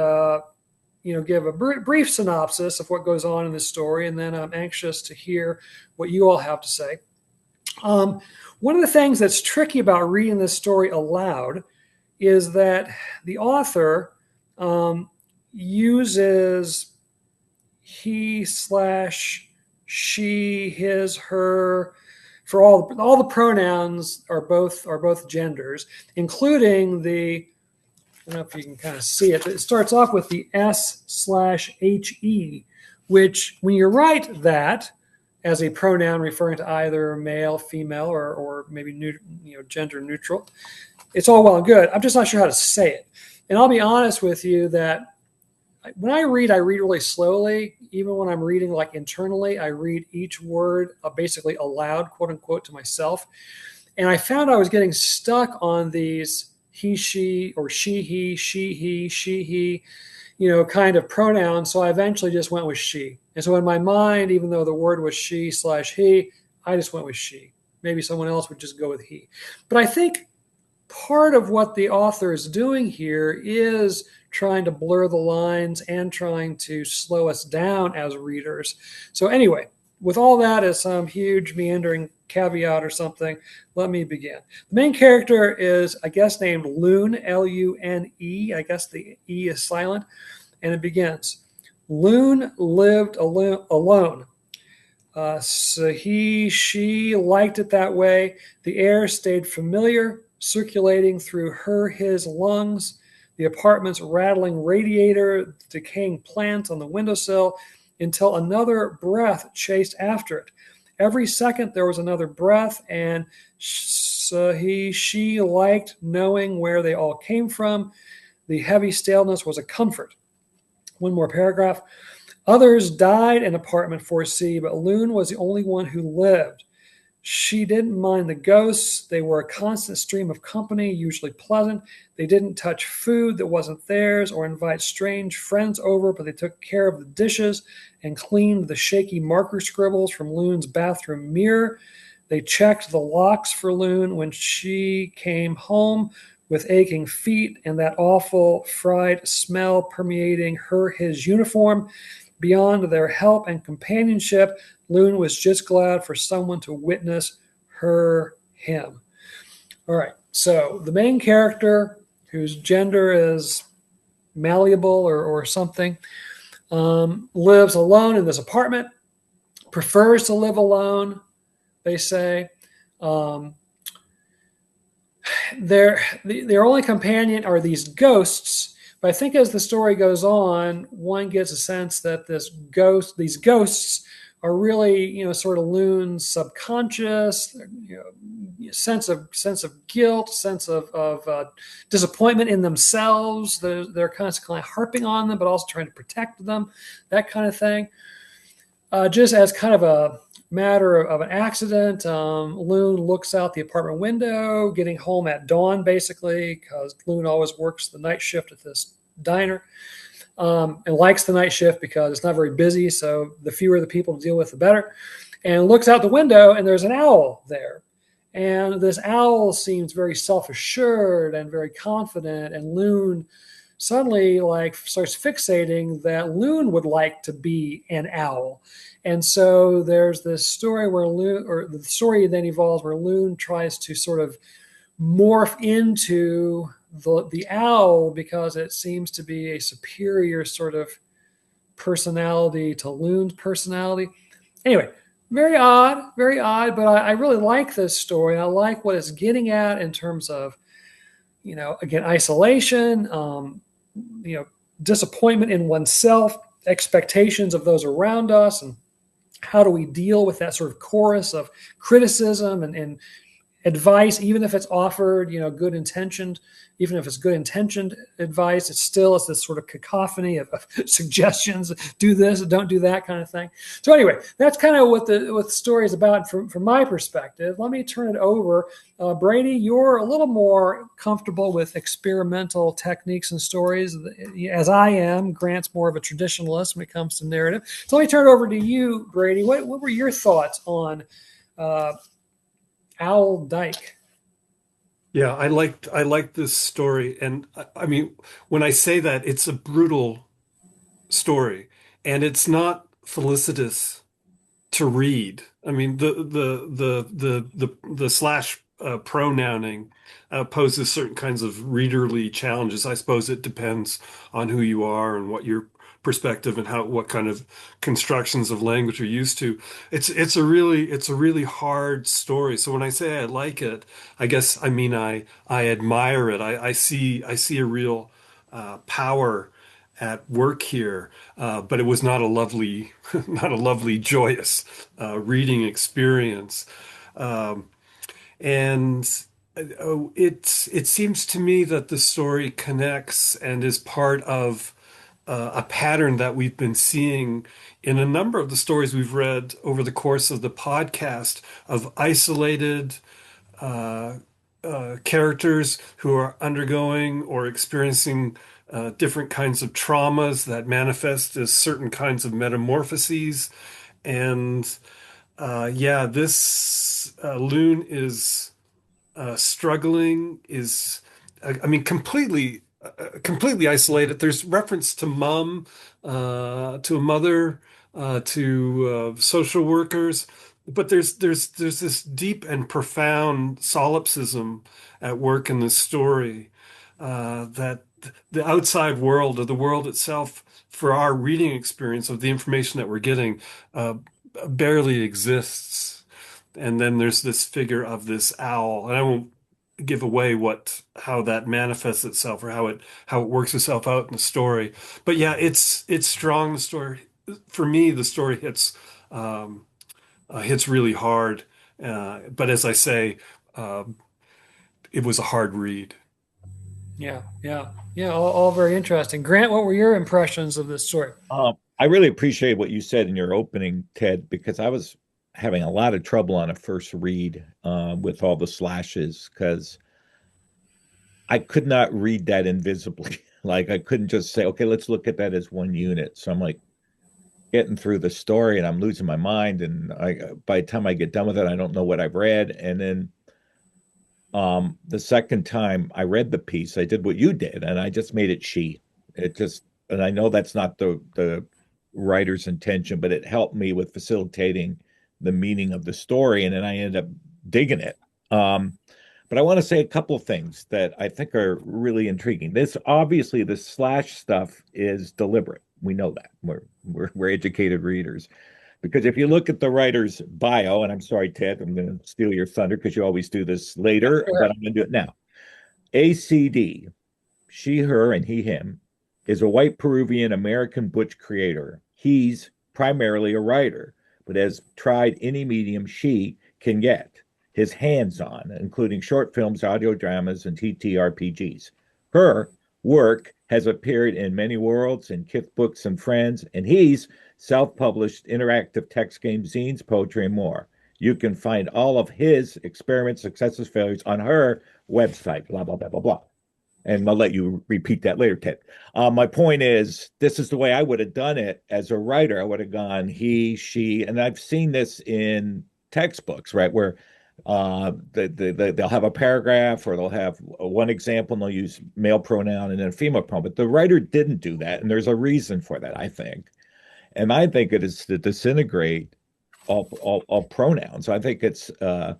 Speaker 2: give a brief synopsis of what goes on in this story, and then I'm anxious to hear what you all have to say. One of the things that's tricky about reading this story aloud is that the author uses he/she, his, her for all the pronouns are both genders, including the, I don't know if you can kind of see it, but it starts off with the S/HE, which when you write that as a pronoun referring to either male, female, or maybe gender neutral, it's all well and good. I'm just not sure how to say it. And I'll be honest with you that when I read really slowly. Even when I'm reading like internally, I read each word basically aloud, quote unquote, to myself. And I found I was getting stuck on these he, she, or she, he, kind of pronouns. So I eventually just went with she. And so in my mind, even though the word was she/he, I just went with she. Maybe someone else would just go with he. But I think part of what the author is doing here is trying to blur the lines and trying to slow us down as readers. So anyway, with all that as some huge meandering caveat or something, let me begin. The main character is, I guess, named Lune, Lune. I guess the E is silent. And it begins. Lune lived alone. So she liked it that way. The air stayed familiar, circulating through his lungs. The apartment's rattling radiator, decaying plants on the windowsill, until another breath chased after it. Every second there was another breath, and she liked knowing where they all came from. The heavy staleness was a comfort. One more paragraph. Others died in apartment 4C, but Lune was the only one who lived. She didn't mind the ghosts. They were a constant stream of company, usually pleasant. They didn't touch food that wasn't theirs or invite strange friends over, but they took care of the dishes and cleaned the shaky marker scribbles from Lune's bathroom mirror. They checked the locks for Lune when she came home with aching feet and that awful fried smell permeating his uniform. Beyond their help and companionship, Lune was just glad for someone to witness him. All right, so the main character, whose gender is malleable or something, lives alone in this apartment. prefers to live alone, they say. Um, their only companion are these ghosts. But I think as the story goes on, one gets a sense that these ghosts are really, sort of Loon's subconscious, sense of guilt, sense of disappointment in themselves. They're constantly harping on them, but also trying to protect them, that kind of thing. Just as kind of a matter of an accident, Loon looks out the apartment window, getting home at dawn, basically, because Loon always works the night shift at this diner, and likes the night shift because it's not very busy, so the fewer the people to deal with, the better. And looks out the window, and there's an owl there. And this owl seems very self-assured and very confident, and Loon suddenly starts fixating that Loon would like to be an owl. And so there's this story where the story then evolves where Loon tries to sort of morph into the owl because it seems to be a superior sort of personality to Loon's personality. Anyway, very odd, but I really like this story. I like what it's getting at in terms of, again, isolation, disappointment in oneself, expectations of those around us, and how do we deal with that sort of chorus of criticism and advice, even if it's offered, good intentioned, even if it's good intentioned advice, it's this sort of cacophony of suggestions, do this, don't do that kind of thing. So anyway, that's kind of what the story is about from my perspective. Let me turn it over. Brady, you're a little more comfortable with experimental techniques and stories, as I am. Grant's more of a traditionalist when it comes to narrative. So let me turn it over to you, Brady. What were your thoughts on Owl Dyke?
Speaker 3: Yeah, I liked this story, and I mean, when I say that, it's a brutal story, and it's not felicitous to read. I mean, the slash pronouncing poses certain kinds of readerly challenges. I suppose it depends on who you are and what your perspective and what kind of constructions of language you're used to. It's a really hard story. So when I say I like it, I guess I mean I admire it. I see a real power at work here, but it was not a lovely, not a lovely, joyous reading experience. Um, and it seems to me that the story connects and is part of a pattern that we've been seeing in a number of the stories we've read over the course of the podcast of isolated uh, characters who are undergoing or experiencing different kinds of traumas that manifest as certain kinds of metamorphoses. And yeah, this Loon is struggling, I mean, completely isolated. There's reference to mom, to a mother, to social workers, but there's this deep and profound solipsism at work in this story, that the outside world or the world itself, for our reading experience of the information that we're getting, uh, barely exists. And then there's this figure of this owl, and I won't give away how that manifests itself or how it works itself out in the story. But yeah, it's strong. The story, for me, the story hits really hard. But as I say, it was a hard read.
Speaker 2: Yeah. All very interesting. Grant, what were your impressions of this story?
Speaker 1: I really appreciate what you said in your opening, Ted, because I was having a lot of trouble on a first read with all the slashes because I could not read that invisibly. Like I couldn't just say, okay, let's look at that as one unit. So I'm like getting through the story and I'm losing my mind. And by the time I get done with it, I don't know what I've read. And then the second time I read the piece, I did what you did, and I just made it she. It just, and I know that's not the writer's intention, but it helped me with facilitating the meaning of the story, and then I ended up digging it. Um, but I want to say a couple of things that I think are really intriguing. This obviously the slash stuff is deliberate. We know that we're educated readers. Because if you look at the writer's bio, and I'm sorry, Ted, I'm going to steal your thunder because you always do this later, but I'm going to do it now. a.c.d, she, her, and he, him, is a white Peruvian American butch creator. He's primarily a writer, but has tried any medium she can get his hands on, including short films, audio dramas, and TTRPGs. Her work has appeared in many worlds, in Kith Books and Friends, and he's self published interactive text games, zines, poetry, and more. You can find all of his experiments, successes, failures on her website, blah, blah, blah, blah, blah. And I'll let you repeat that later, Ted. My point is, this is the way I would have done it as a writer. I would have gone he, she, and I've seen this in textbooks, right, where they'll have a paragraph or they'll have one example and they'll use male pronoun and then a female pronoun. But the writer didn't do that, and there's a reason for that, I think. And I think it is to disintegrate all pronouns. I think it's a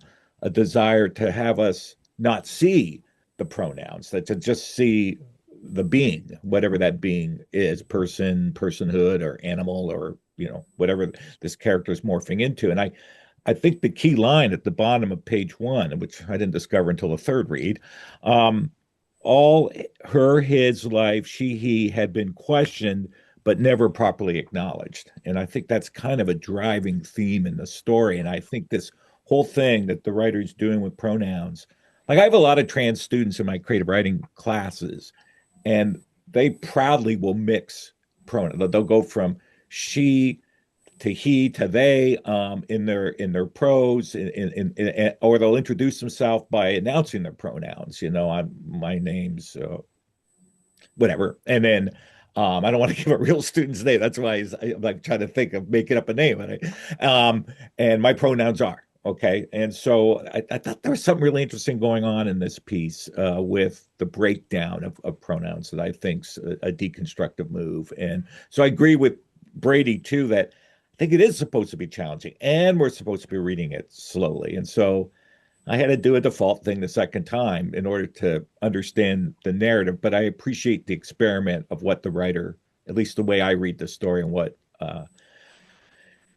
Speaker 1: desire to have us not see the pronouns, that to just see the being, whatever that being is, person, personhood, or animal, or whatever this character is morphing into. And I think the key line at the bottom of page 1, which I didn't discover until the third read, all her, his life, she, he had been questioned but never properly acknowledged. And I think that's kind of a driving theme in the story. And I think this whole thing that the writer's doing with pronouns, like I have a lot of trans students in my creative writing classes, and they proudly will mix pronouns. They'll go from she to he to they in their prose, or they'll introduce themselves by announcing their pronouns. My name's whatever, and then I don't want to give a real student's name. That's why I'm like trying to think of making up a name, and my pronouns are. Okay. And so I thought there was something really interesting going on in this piece with the breakdown of pronouns that I think's a deconstructive move. And so I agree with Brady, too, that I think it is supposed to be challenging and we're supposed to be reading it slowly. And so I had to do a default thing the second time in order to understand the narrative. But I appreciate the experiment of what the writer, at least the way I read the story, and what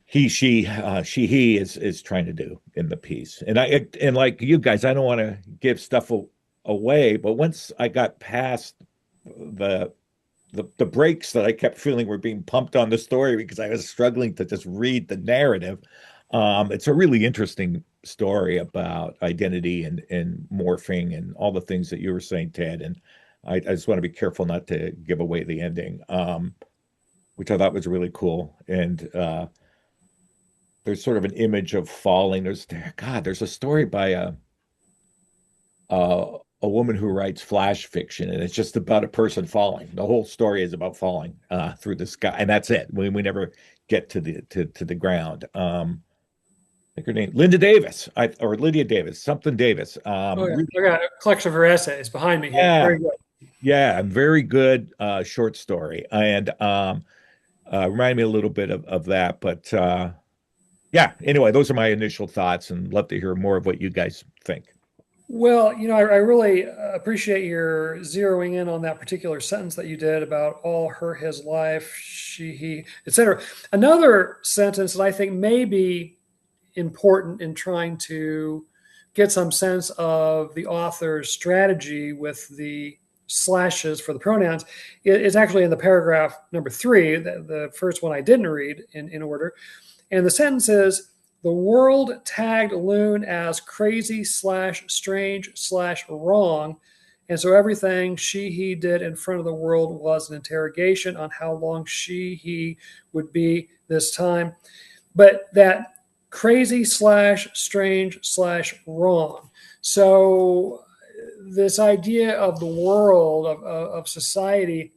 Speaker 1: he, she, he is trying to do in the piece. And like you guys, I don't want to give stuff away, but once I got past the breaks that I kept feeling were being pumped on the story because I was struggling to just read the narrative, it's a really interesting story about identity and morphing and all the things that you were saying, Ted. And I just want to be careful not to give away the ending, which I thought was really cool. And there's sort of an image of falling. There's a story by a woman who writes flash fiction, and it's just about a person falling. The whole story is about falling through the sky, and that's it. We never get to the ground. I think her name Linda Davis, or Lydia Davis, something Davis.
Speaker 2: Really, I got a collection of her essays behind me here.
Speaker 1: Yeah,
Speaker 2: very good.
Speaker 1: Yeah, very good short story, and remind me a little bit of that, but. Yeah, anyway, those are my initial thoughts, and love to hear more of what you guys think.
Speaker 2: Well, I really appreciate your zeroing in on that particular sentence that you did about all her, his life, she, he, etc. Another sentence that I think may be important in trying to get some sense of the author's strategy with the slashes for the pronouns is actually in the paragraph number 3, the first one I didn't read in order. And the sentence is, the world tagged Loon as crazy / strange / wrong. And so everything she, he did in front of the world was an interrogation on how long she, he would be this time. But that crazy / strange / wrong. So this idea of the world, of society,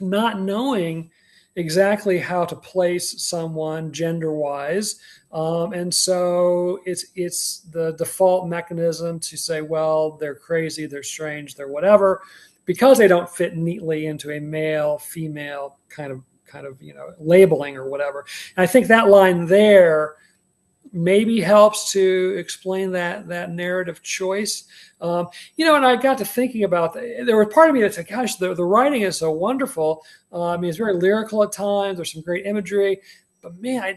Speaker 2: not knowing exactly how to place someone gender-wise, and so it's the default mechanism to say, well, they're crazy, they're strange, they're whatever, because they don't fit neatly into a male, female kind of labeling or whatever. And I think that line there maybe helps to explain that narrative choice. And I got to thinking about there was part of me that said, gosh, the writing is so wonderful. It's very lyrical at times. There's some great imagery. But man, I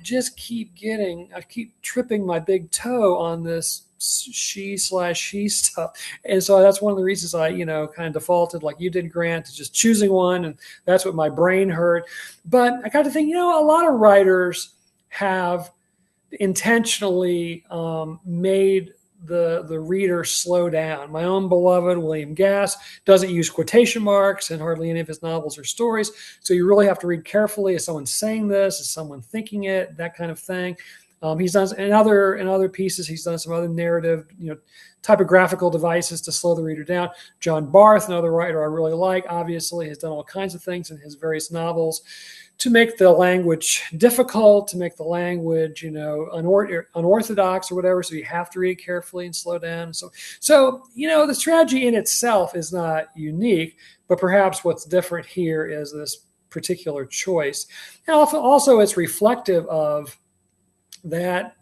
Speaker 2: keep tripping my big toe on this she/she stuff. And so that's one of the reasons I, kind of defaulted like you did, Grant, to just choosing one. And that's what my brain heard. But I got to think, a lot of writers have intentionally made the reader slow down. My own beloved William Gass doesn't use quotation marks in hardly any of his novels or stories. So you really have to read carefully. Is someone saying this? Is someone thinking it? That kind of thing. He's done in other pieces. He's done some other narrative, typographical devices to slow the reader down. John Barth, another writer I really like, obviously has done all kinds of things in his various novels to make the language difficult, to make the language, unorthodox or whatever. So you have to read carefully and slow down. So the strategy in itself is not unique, but perhaps what's different here is this particular choice. And also it's reflective of that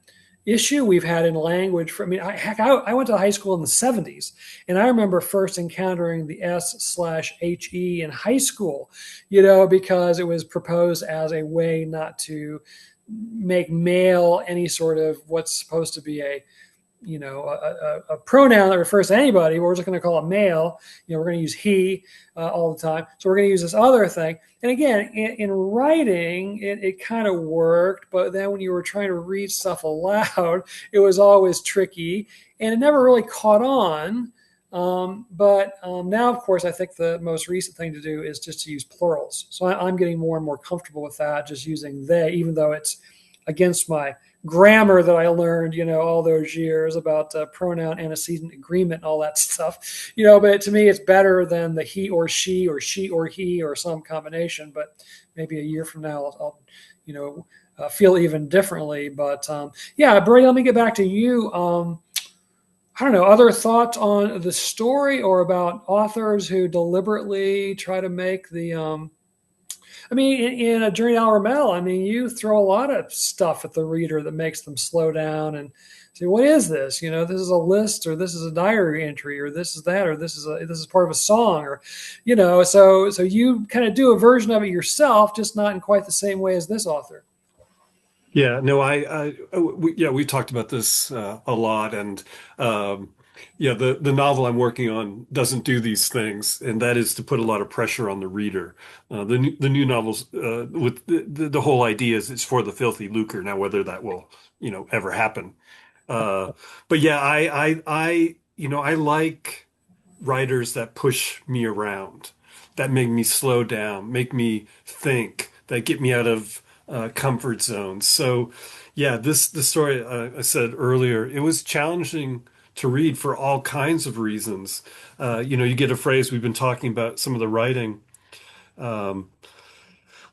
Speaker 2: issue we've had in language. I went to high school in the 70s, and I remember first encountering the S/HE in high school, because it was proposed as a way not to make male any sort of what's supposed to be a pronoun that refers to anybody. We're just going to call it male. We're going to use he all the time. So we're going to use this other thing. And again, in writing, it kind of worked. But then when you were trying to read stuff aloud, it was always tricky. And it never really caught on. But now, of course, I think the most recent thing to do is just to use plurals. So I'm getting more and more comfortable with that, just using they, even though it's against my grammar that I learned, all those years about pronoun antecedent agreement and all that stuff, but to me, it's better than the he or she or he or some combination. But maybe a year from now, I'll feel even differently. But Brady, let me get back to you. I don't know, other thoughts on the story or about authors who deliberately try to make the, in a Journey to El Ramel, you throw a lot of stuff at the reader that makes them slow down and say, "What is this? This is a list, or this is a diary entry, or this is that, or this is part of a song, or So you kind of do a version of it yourself, just not in quite the same way as this author."
Speaker 3: Yeah, no, we talked about this a lot, and the novel I'm working on doesn't do these things, and that is to put a lot of pressure on the reader. The new novels, with the whole idea is it's for the filthy lucre. Now, whether that will ever happen, but yeah, I like writers that push me around, that make me slow down, make me think, that get me out of comfort zones. So, yeah, the story I said earlier, it was challenging to read for all kinds of reasons. You get a phrase, we've been talking about some of the writing.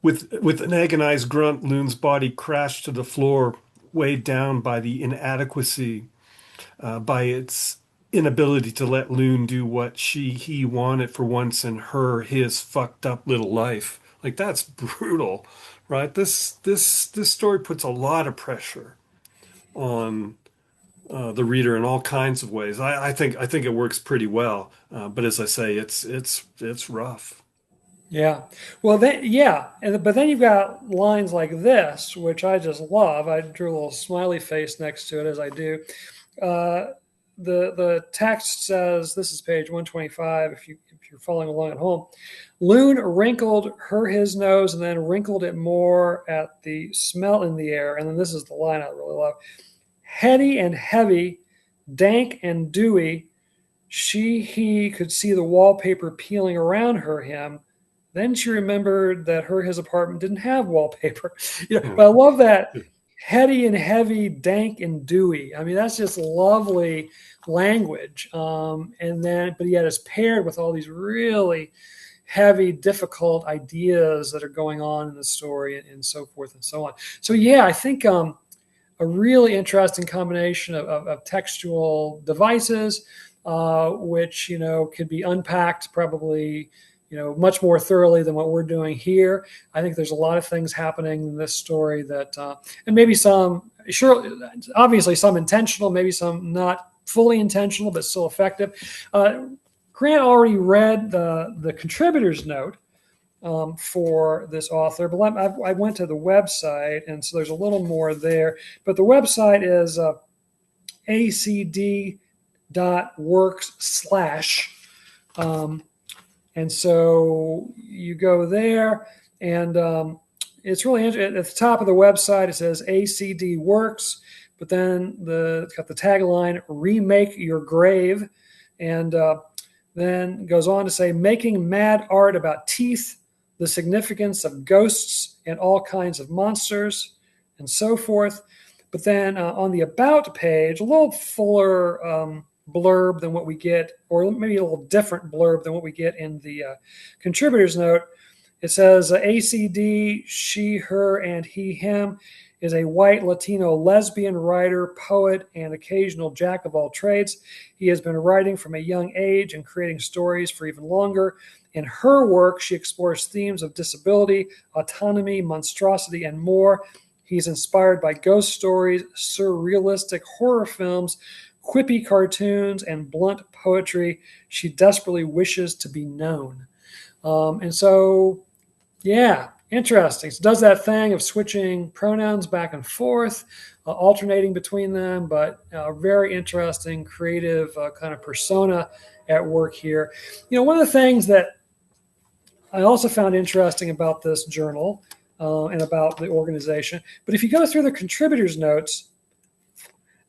Speaker 3: With an agonized grunt, Loon's body crashed to the floor, weighed down by the inadequacy, by its inability to let Loon do what he wanted for once in his fucked up little life. Like, that's brutal, right? This story puts a lot of pressure on the reader in all kinds of ways. I think it works pretty well, but as I say, it's rough.
Speaker 2: Yeah. Well, but then you've got lines like this, which I just love. I drew a little smiley face next to it, as I do. The text says, this is page 125, if you're following along at home. Loon wrinkled his nose and then wrinkled it more at the smell in the air. And then this is the line I really love. Heady and heavy, dank and dewy, he could see the wallpaper peeling around him. Then she remembered that his apartment didn't have wallpaper. But I love that heady and heavy, dank and dewy. That's just lovely language. But yet it's paired with all these really heavy, difficult ideas that are going on in the story and so forth and so on. So yeah, I think a really interesting combination of textual devices, which could be unpacked probably much more thoroughly than what we're doing here. I think there's a lot of things happening in this story that, and maybe obviously some intentional, maybe some not fully intentional, but still effective. Grant already read the contributor's note, for this author. But I went to the website, and so there's a little more there. But the website is acd.works/. And so you go there, and it's really interesting. At the top of the website, it says ACD works, but then it's got the tagline, remake your grave. And then goes on to say, making mad art about teeth, the significance of ghosts and all kinds of monsters, and so forth. But then on the About page, a little fuller blurb than what we get, or maybe a little different blurb than what we get in the contributors note. It says ACD, she, her, and he, him, is a white Latino lesbian writer, poet, and occasional jack of all trades. He has been writing from a young age and creating stories for even longer. In her work, she explores themes of disability, autonomy, monstrosity, and more. He's inspired by ghost stories, surrealistic horror films, quippy cartoons, and blunt poetry. She desperately wishes to be known. And so, yeah, interesting. So does that thing of switching pronouns back and forth, alternating between them, but very interesting, creative kind of persona at work here. One of the things that I also found interesting about this journal and about the organization, but if you go through the contributors notes,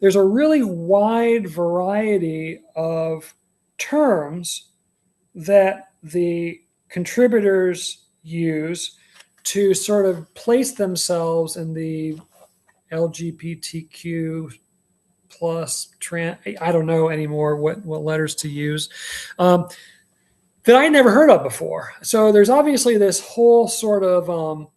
Speaker 2: there's a really wide variety of terms that the contributors use to sort of place themselves in the LGBTQ plus I don't know anymore what letters to use, that I never heard of before. So there's obviously this whole sort of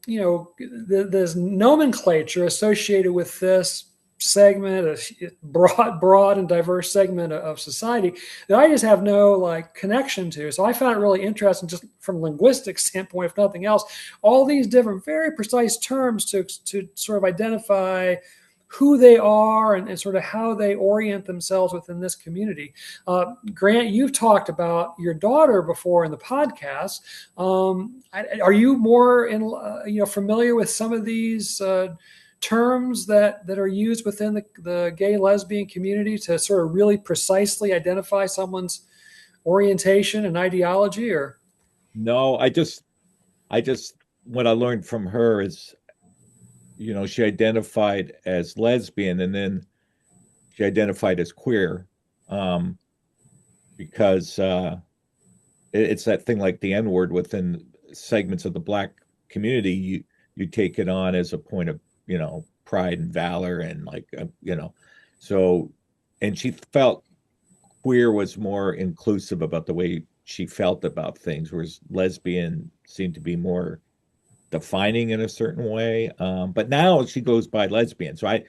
Speaker 2: there's nomenclature associated with this segment, a broad and diverse segment of society that I just have no connection to. So I found it really interesting, just from a linguistic standpoint, if nothing else, all these different very precise terms to sort of identify who they are and sort of how they orient themselves within this community. Grant, you've talked about your daughter before in the podcast. Are you more familiar with some of these terms that are used within the gay lesbian community to sort of really precisely identify someone's orientation and ideology? Or
Speaker 1: No, I just what I learned from her is, she identified as lesbian and then she identified as queer, because it's that thing like the N-word within segments of the Black community. You take it on as a point of pride and valor and so, and she felt queer was more inclusive about the way she felt about things, whereas lesbian seemed to be more defining in a certain way. But now she goes by lesbian. So I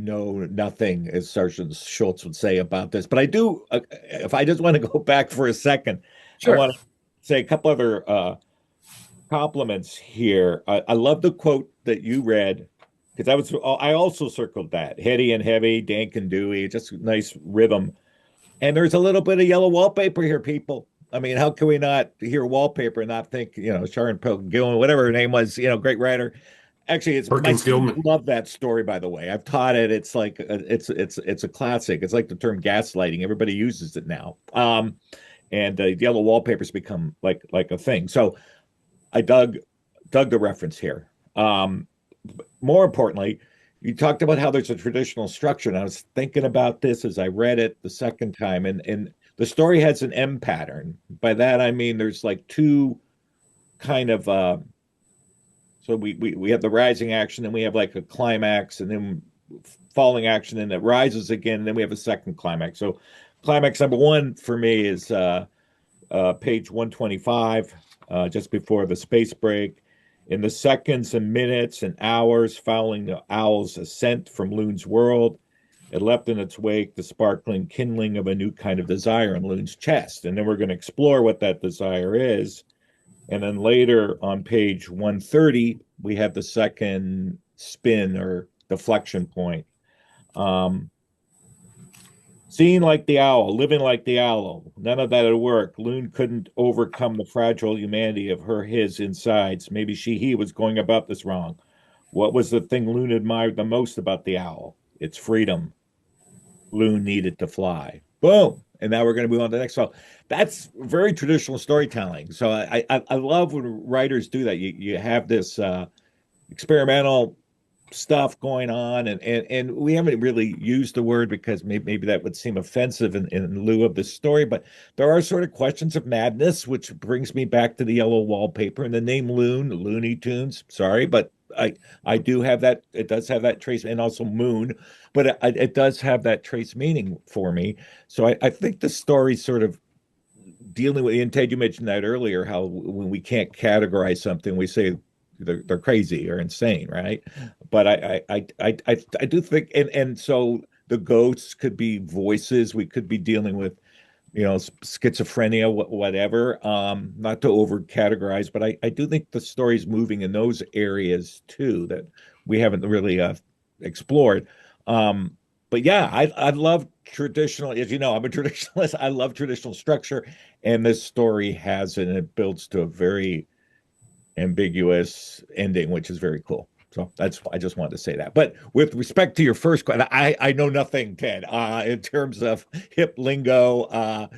Speaker 1: know nothing, as Sergeant Schultz would say, about this. But I do. If I just want to go back for a second, I
Speaker 2: sure.
Speaker 1: want to say a couple other compliments here. I love the quote that you read, because I also circled that. Heady and heavy, dank and dewy, just nice rhythm. And there's a little bit of yellow wallpaper here, people. I mean, how can we not hear wallpaper and not think, Sharon Gilman, whatever her name was, great writer. Actually, it's my
Speaker 3: Perkins
Speaker 1: students
Speaker 3: Gilman.
Speaker 1: love that story, by the way. I've taught it. It's like it's a classic. It's like the term gaslighting. Everybody uses it now. And yellow wallpaper's become like a thing. So I dug the reference here. More importantly, you talked about how there's a traditional structure, and I was thinking about this as I read it the second time, and the story has an M pattern. By that I mean there's like two kind of so we have the rising action, and we have like a climax, and then falling action, and it rises again, and then we have a second climax. So climax number one for me is page 125, just before the space break. In the seconds and minutes and hours following the owl's ascent from Loon's world, it left in its wake the sparkling kindling of a new kind of desire in Loon's chest. And then we're going to explore what that desire is. And then later on page 130, we have the second spin or deflection point. Seeing like the owl, living like the owl. None of that would work. Loon couldn't overcome the fragile humanity of his insides. Maybe he was going about this wrong. What was the thing Loon admired the most about the owl? Its freedom. Loon needed to fly. Boom. And now we're going to move on to the next one. That's very traditional storytelling. So I love when writers do that. You have this experimental stuff going on, and we haven't really used the word because maybe that would seem offensive in lieu of the story, but there are sort of questions of madness, which brings me back to the yellow wallpaper and the name Looney Tunes. Sorry, but I do have that. It does have that trace, and also Moon, but it does have that trace meaning for me. So I think the story sort of dealing with, and Ted, you mentioned that earlier, how when we can't categorize something, we say they're crazy or insane, right? But I do think, and so the ghosts could be voices. We could be dealing with, schizophrenia, whatever. Not to over categorize, but I do think the story's moving in those areas too that we haven't really explored. But yeah, I love traditional. As you know, I'm a traditionalist. I love traditional structure, and this story has it, and it builds to a very ambiguous ending, which is very cool. So that's I just wanted to say that. But with respect to your first question, I know nothing, Ted, in terms of hip lingo.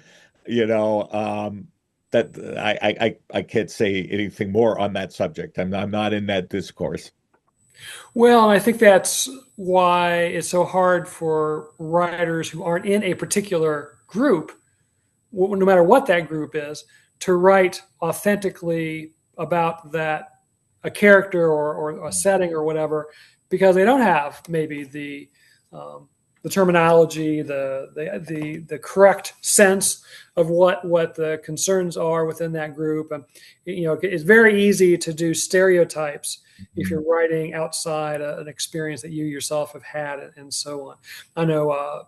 Speaker 1: You know, that I can't say anything more on that subject. I'm not in that discourse.
Speaker 2: Well, I think that's why it's so hard for writers who aren't in a particular group, no matter what that group is, to write authentically about that a character or a setting or whatever, because they don't have maybe the terminology, the correct sense of what the concerns are within that group. And it's very easy to do stereotypes if you're writing outside an experience that you yourself have had, and so on. I know,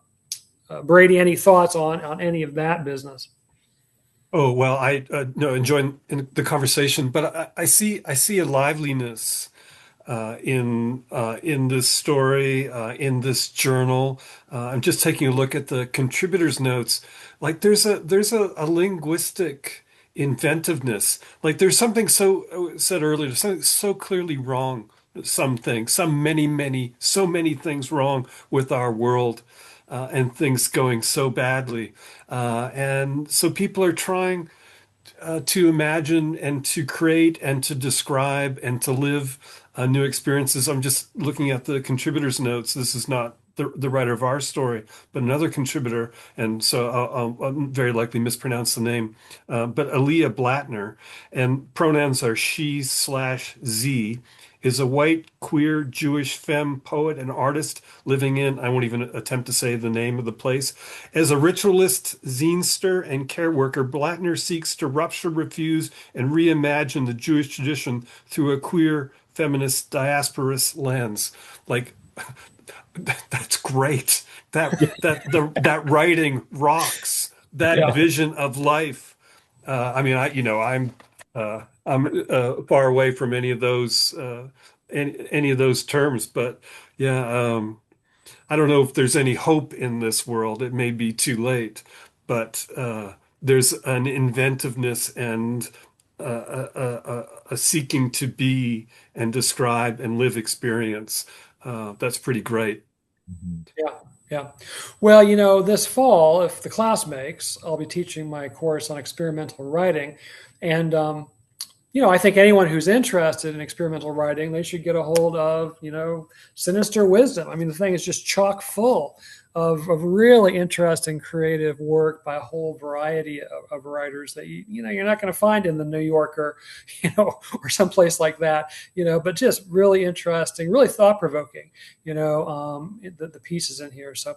Speaker 2: Brady, any thoughts on any of that business?
Speaker 3: Oh, well, I no enjoying the conversation, but I see a liveliness in this story, in this journal. I'm just taking a look at the contributors' notes. Like there's a linguistic inventiveness. Like there's something so said earlier, something so clearly wrong. Some things, so many things wrong with our world, and things going so badly. And so people are trying to imagine and to create and to describe and to live new experiences. I'm just looking at the contributors' notes. This is not the writer of our story, but another contributor, and so I'll very likely mispronounce the name, but Aaliyah Blattner, and pronouns are she/z, is a white, queer, Jewish femme poet and artist living in, I won't even attempt to say the name of the place. As a ritualist, zinester, and care worker, Blattner seeks to rupture, refuse, and reimagine the Jewish tradition through a queer, feminist, diasporous lens. Like, that's great. That writing rocks. That
Speaker 2: Yeah.
Speaker 3: vision of life. I mean, I'm far away from any of those terms, but yeah, I don't know if there's any hope in this world. It may be too late, but there's an inventiveness and a seeking to be and describe and live experience. That's pretty great.
Speaker 1: Mhm.
Speaker 2: Yeah, yeah. Well, this fall, if the class makes, I'll be teaching my course on experimental writing. And, I think anyone who's interested in experimental writing, they should get a hold of, Sinister Wisdom. I mean, the thing is just chock full of really interesting creative work by a whole variety of writers that you're not going to find in the New Yorker, or someplace like that, but just really interesting, really thought provoking, the pieces in here. So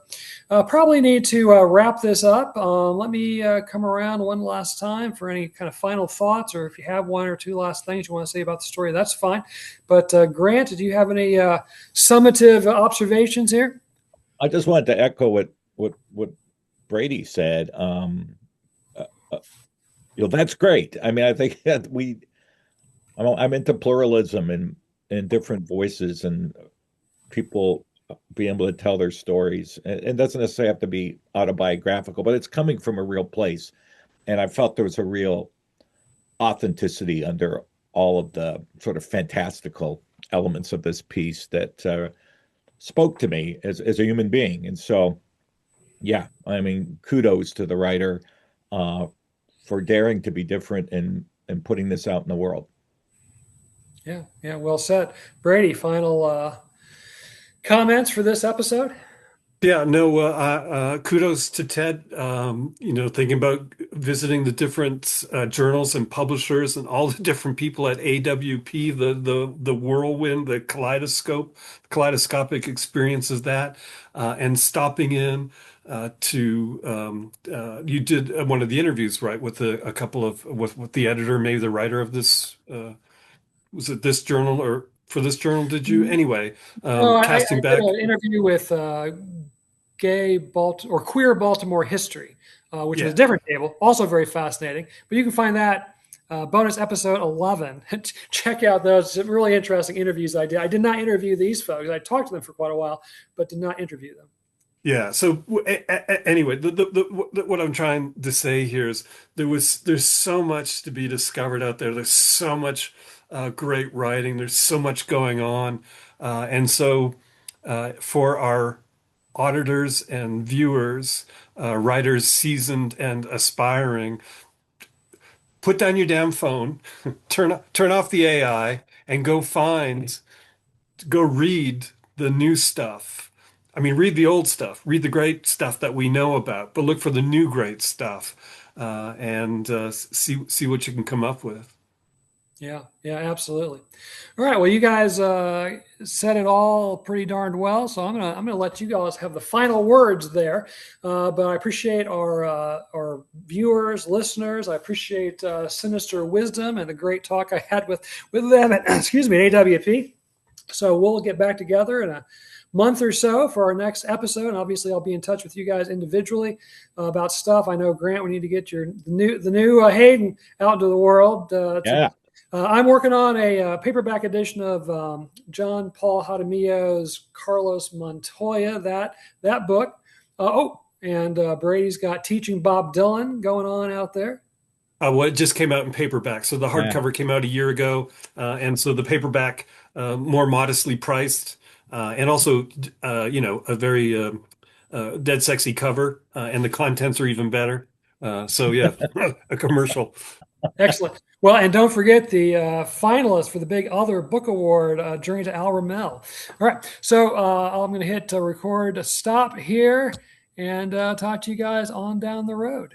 Speaker 2: probably need to wrap this up. Let me come around one last time for any kind of final thoughts, or if you have one or two last things you want to say about the story, that's fine. But Grant, do you have any summative observations here?
Speaker 1: I just wanted to echo what Brady said. Uh, uh, that's great. I mean, I think that I'm into pluralism and different voices and people. being able to tell their stories. It doesn't necessarily have to be autobiographical, but it's coming from a real place. And I felt there was a real authenticity under all of the sort of fantastical elements of this piece that spoke to me as a human being. And so, yeah, I mean, kudos to the writer uh, for daring to be different and putting this out in the world.
Speaker 2: Yeah, yeah, well said. Brady, final comments for this episode?
Speaker 3: Yeah, no, kudos to Ted. Thinking about visiting the different journals and publishers and all the different people at AWP, the whirlwind, the kaleidoscopic experiences that, and stopping in you did one of the interviews, right, with a couple of with the editor, maybe the writer of this. Was it this journal or for this journal? Did you anyway?
Speaker 2: Oh, I
Speaker 3: Casting
Speaker 2: did
Speaker 3: back,
Speaker 2: an interview with or queer Baltimore history, which was
Speaker 3: yeah.
Speaker 2: a different table, also very fascinating. But you can find that bonus episode 11. Check out those some really interesting interviews I did. I did not interview these folks. I talked to them for quite a while, but did not interview them.
Speaker 3: Yeah. So anyway, what I'm trying to say here is there's so much to be discovered out there. There's so much great writing. There's so much going on, and so for our auditors and viewers, writers seasoned and aspiring, put down your damn phone, turn off the AI, and go read the new stuff. I mean, read the old stuff, read the great stuff that we know about, but look for the new great stuff, and see what you can come up with.
Speaker 2: Yeah, yeah, absolutely. All right, well, you guys said it all pretty darned well, so I'm gonna let you guys have the final words there. But I appreciate our viewers, listeners. I appreciate Sinister Wisdom and the great talk I had with them at excuse me at AWP. So we'll get back together in a month or so for our next episode. And obviously, I'll be in touch with you guys individually about stuff. I know, Grant, we need to get the new Hayden out into the world.
Speaker 1: Yeah.
Speaker 2: I'm working on a paperback edition of John Paul Jaramillo's Carlos Montoya. That book. And Brady's got Teaching Bob Dylan going on out there.
Speaker 3: Well, it just came out in paperback. So the
Speaker 1: Yeah.
Speaker 3: hardcover came out a year ago, and so the paperback more modestly priced, and also a very dead sexy cover, and the contents are even better. So yeah, a commercial.
Speaker 2: Excellent. Well, and don't forget the finalist for the Big Other Book Award, Journey to Al Ramel. All right. So I'm going to hit record stop here and talk to you guys on down the road.